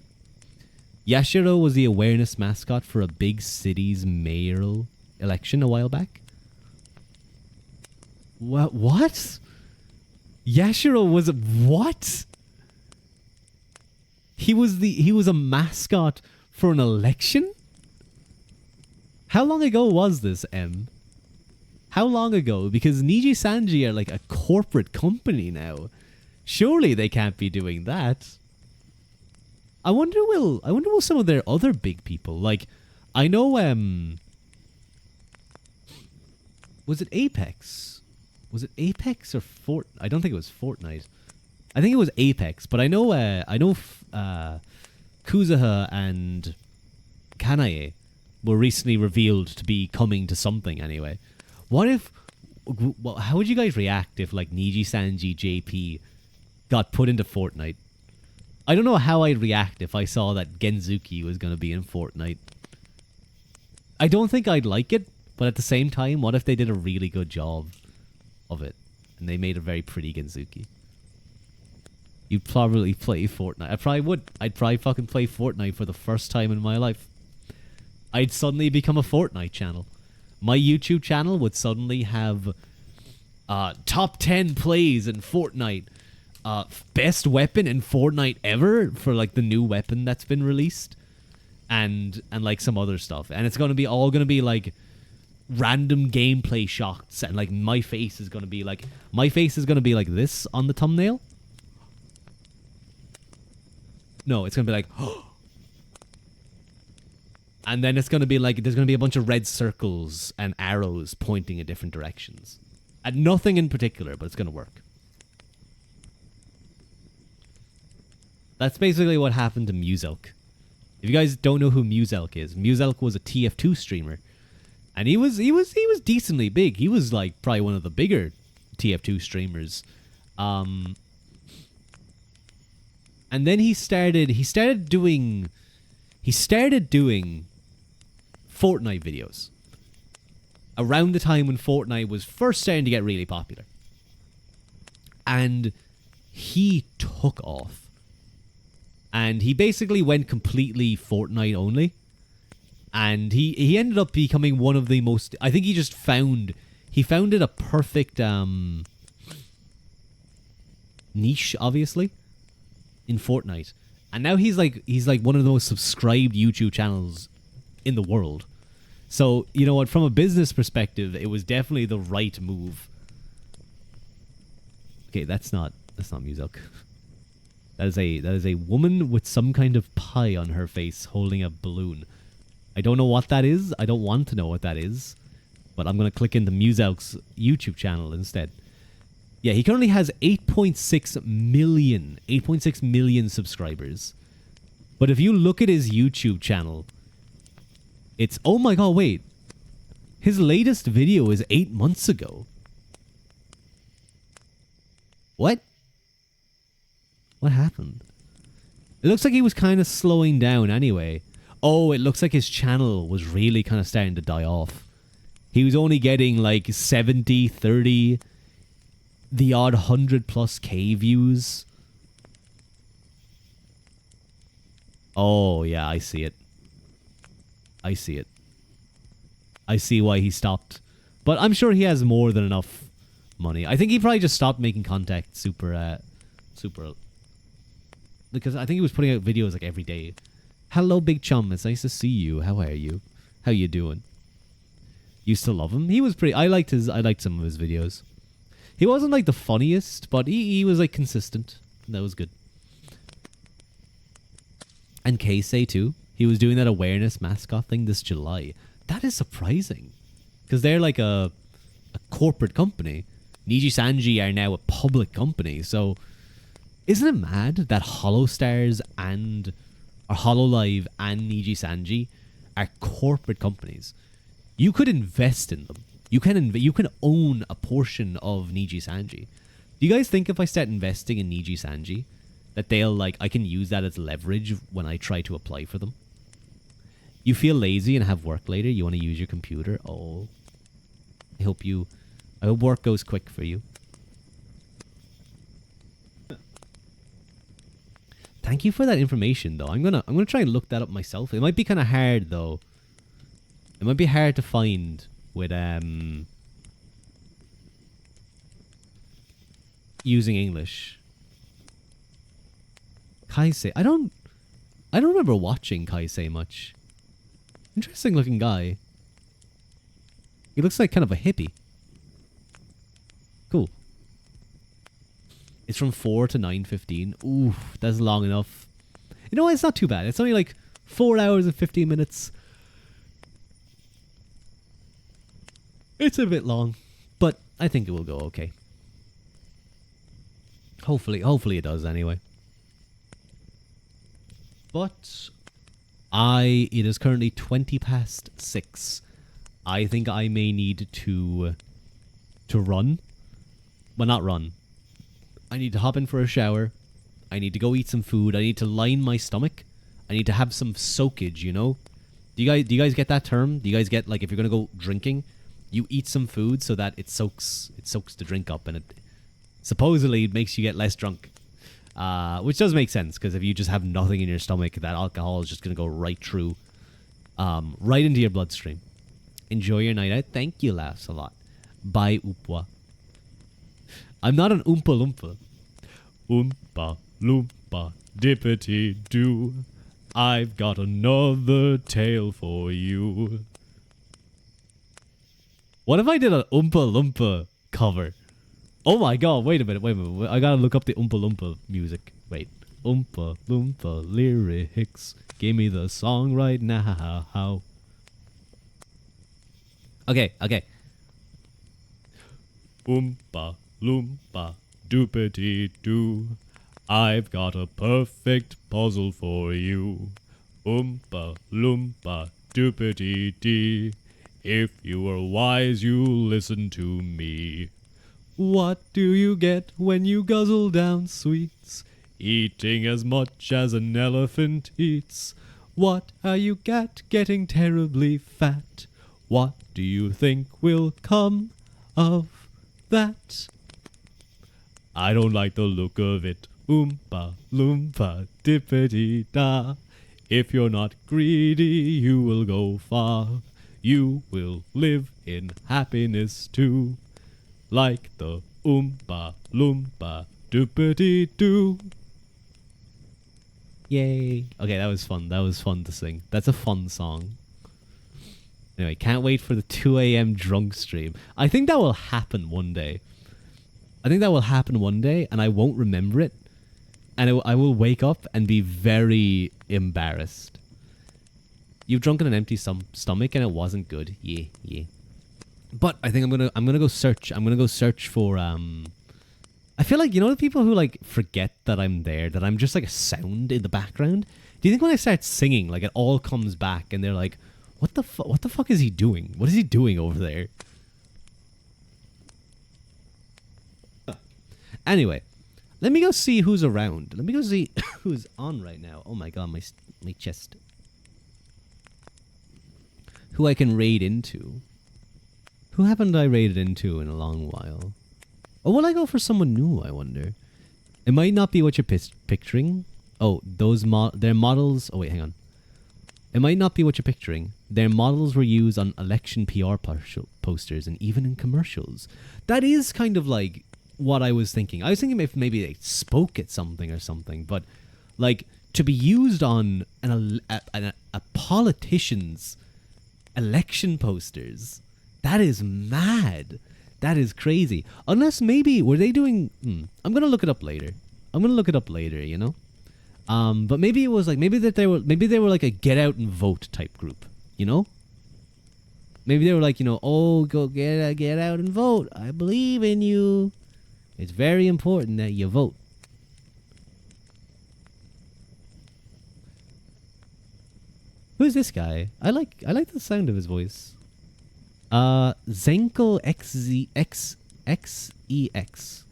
Yashiro was the awareness mascot for a big city's mayoral election a while back. What? Yashiro was what? He was a mascot for an election? How long ago was this, M? How long ago? Because Niji Sanji are like a corporate company now. Surely they can't be doing that. I wonder will some of their other big people, like, I know was it Apex? Was it Apex or Fortnite? I don't think it was Fortnite. I think it was Apex, but I know Kuzuha and Kanae were recently revealed to be coming to something anyway. What if, how would you guys react if like Niji Sanji JP got put into Fortnite? I don't know how I'd react if I saw that Genzuki was going to be in Fortnite. I don't think I'd like it, but at the same time, what if they did a really good job of it and they made a very pretty Genzuki? You'd probably play Fortnite. I probably would. I'd probably fucking play Fortnite for the first time in my life. I'd suddenly become a Fortnite channel. My YouTube channel would suddenly have top 10 plays in Fortnite. Best weapon in Fortnite ever for like the new weapon that's been released. And like some other stuff. And it's gonna be all gonna be like random gameplay shots, and like my face is gonna be like this on the thumbnail. No, it's gonna be like and then it's gonna be like there's gonna be a bunch of red circles and arrows pointing in different directions. And nothing in particular, but it's gonna work. That's basically what happened to Muselk. If you guys don't know who Muselk is, Muselk was a TF2 streamer. And he was decently big. He was like probably one of the bigger TF2 streamers. And then he started doing Fortnite videos. Around the time when Fortnite was first starting to get really popular. And he took off. And he basically went completely Fortnite only. And he ended up becoming one of the most... I think he founded a perfect niche, obviously, in Fortnite. And now he's like one of the most subscribed YouTube channels in the world. So, you know what, from a business perspective, it was definitely the right move. Okay, that's not Muselk. That is a woman with some kind of pie on her face holding a balloon. I don't know what that is. I don't want to know what that is. But I'm going to click into Muselk's YouTube channel instead. Yeah, he currently has 8.6 million subscribers. But if you look at his YouTube channel, it's... Oh my god, wait. His latest video is 8 months ago. What? What happened? It looks like he was kind of slowing down anyway. Oh, it looks like his channel was really kind of starting to die off. He was only getting like 70, 30, the odd 100 plus K views. Oh, yeah, I see it. I see it. I see why he stopped. But I'm sure he has more than enough money. I think he probably just stopped making content super... Because I think he was putting out videos like every day. Hello, Big Chum. It's nice to see you. How are you? How you doing? Used to love him. He was pretty... I liked some of his videos. He wasn't like the funniest, but he was like consistent. That was good. And Keisei too. He was doing that awareness mascot thing this July. That is surprising. Because they're like a corporate company. Niji Sanji are now a public company. So isn't it mad that HoloStars and or HoloLive and Niji Sanji are corporate companies? You could invest in them. You can own a portion of Niji Sanji. Do you guys think if I start investing in Niji Sanji that they'll like I can use that as leverage when I try to apply for them? You feel lazy and have work later, you want to use your computer? Oh. I hope work goes quick for you. Thank you for that information though. I'm gonna try and look that up myself. It might be kinda hard though. It might be hard to find with using English. Kaisei. I don't remember watching Kaisei much. Interesting looking guy. He looks like kind of a hippie. Cool. It's from 4 to 9:15. Ooh, that's long enough. You know what? It's not too bad. It's only like 4 hours and 15 minutes. It's a bit long, but I think it will go okay. Hopefully it does anyway. But it is currently 6:20. I think I may need to run. Well, not run. I need to hop in for a shower. I need to go eat some food. I need to line my stomach. I need to have some soakage, you know? Do you guys get that term? Do you guys get like if you're gonna go drinking, you eat some food so that it soaks the drink up and it supposedly makes you get less drunk. Which does make sense because if you just have nothing in your stomach, that alcohol is just gonna go right through, right into your bloodstream. Enjoy your night out. Thank you, laughs a lot. Bye, Oopwa. I'm not an Oompa Loompa. Oompa Loompa, dippity doo. I've got another tale for you. What if I did an Oompa Loompa cover? Oh my god, wait a minute. I gotta look up the Oompa Loompa music. Wait. Oompa Loompa lyrics. Give me the song right now. Okay. Oompa Loompa doopity doo. I've got a perfect puzzle for you. Oompa Loompa doopity dee. If you are wise, you'll listen to me. What do you get when you guzzle down sweets? Eating as much as an elephant eats. What are you getting terribly fat? What do you think will come of that? I don't like the look of it. Oompa Loompa dippity da. If you're not greedy, you will go far. You will live in happiness too. Like the Oompa Loompa doopity doo. Yay. Okay, that was fun. That was fun to sing. That's a fun song. Anyway, can't wait for the 2 a.m. drunk stream. I think that will happen one day. And I won't remember it. And I will wake up and be very embarrassed. You've drunk on an empty stomach and it wasn't good. Yeah. But I think I'm gonna go search. I'm gonna go search for I feel like, you know, the people who like forget that I'm there, that I'm just like a sound in the background. Do you think when I start singing, like it all comes back and they're like, what the fuck is he doing? What is he doing over there? Anyway, let me go see who's around. Let me go see who's on right now. Oh my god, my chest. Who I can raid into. Who haven't I raided into in a long while? Or will I go for someone new, I wonder? It might not be what you're picturing. Oh, their models... Oh, wait, hang on. It might not be what you're picturing. Their models were used on election PR posters and even in commercials. That is kind of like what I was thinking. I was thinking if maybe they spoke at something or something, but like to be used on a politician's election posters, that is mad. That is crazy. Unless maybe, were they doing... I'm going to look it up later. You know? But maybe it was like maybe they were like a get out and vote type group, you know? Maybe they were like, you know, oh, go get out and vote. I believe in you. It's very important that you vote. Who's this guy? I like the sound of his voice. Zenko XEX.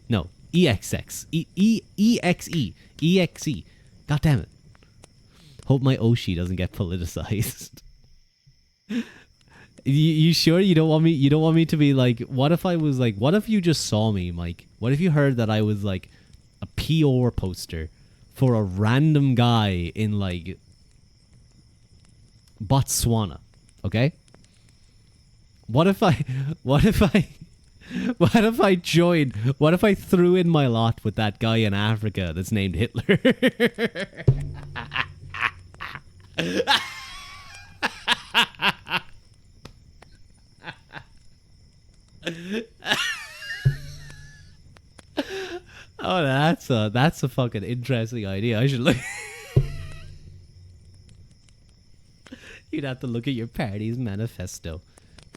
No, EXX. EXE. God damn it. Hope my Oshi doesn't get politicized. You sure you don't want me to be like, what if you just saw me, Mike? What if you heard that I was like a PR poster for a random guy in like Botswana, okay? What if I threw in my lot with that guy in Africa that's named Hitler? Oh, that's a fucking interesting idea. I should look. You'd have to look at your party's manifesto.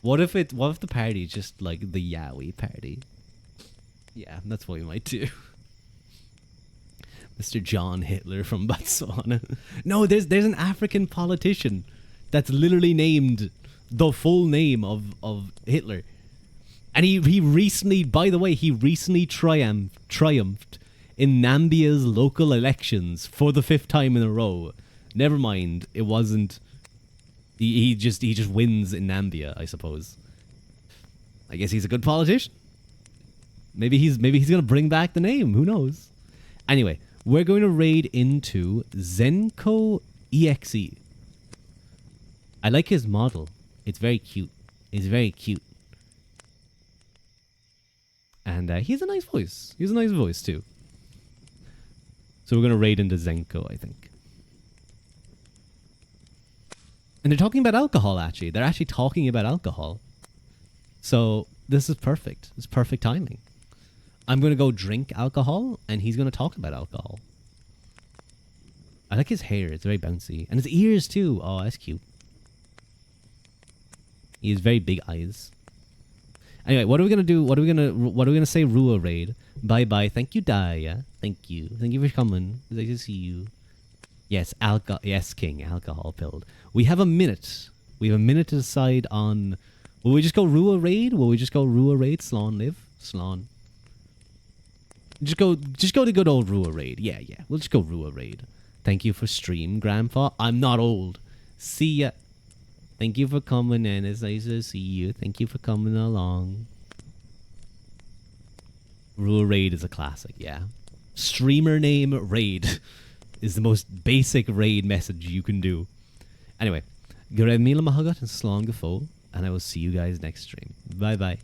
What if the party's just like the Yowie party? Yeah, that's what we might do. Mr. John Hitler from Botswana. No, there's an African politician that's literally named the full name of Hitler. And he recently, by the way, triumphed in Nambia's local elections for the 5th time in a row. Never mind, it wasn't. He just wins in Nambia, I suppose. I guess he's a good politician. Maybe he's gonna bring back the name. Who knows? Anyway, we're going to raid into Zenko EXE. I like his model. It's very cute. And he has a nice voice. He has a nice voice too. So we're gonna raid into Zenko, I think. And they're talking about alcohol, actually. They're actually talking about alcohol. So this is perfect. It's perfect timing. I'm going to go drink alcohol, and he's going to talk about alcohol. I like his hair. It's very bouncy. And his ears, too. Oh, that's cute. He has very big eyes. Anyway, what are we going to do? What are we going to say? Rua raid. Bye-bye. Thank you, Daya. Thank you. Thank you for coming. It's nice to see you. Yes, yes, King, alcohol pilled. We have a minute. We have a minute to decide on. Will we just go Rua raid? Slán live? Slán. Just go to good old Rua raid. Yeah. We'll just go Rua raid. Thank you for stream, Grandpa. I'm not old. See ya. Thank you for coming in. It's nice to see you. Thank you for coming along. Rua raid is a classic, yeah. Streamer name raid. Is the most basic raid message you can do. Anyway, Gareb Mila Mahagat and Slán Gafo, and I will see you guys next stream. Bye bye.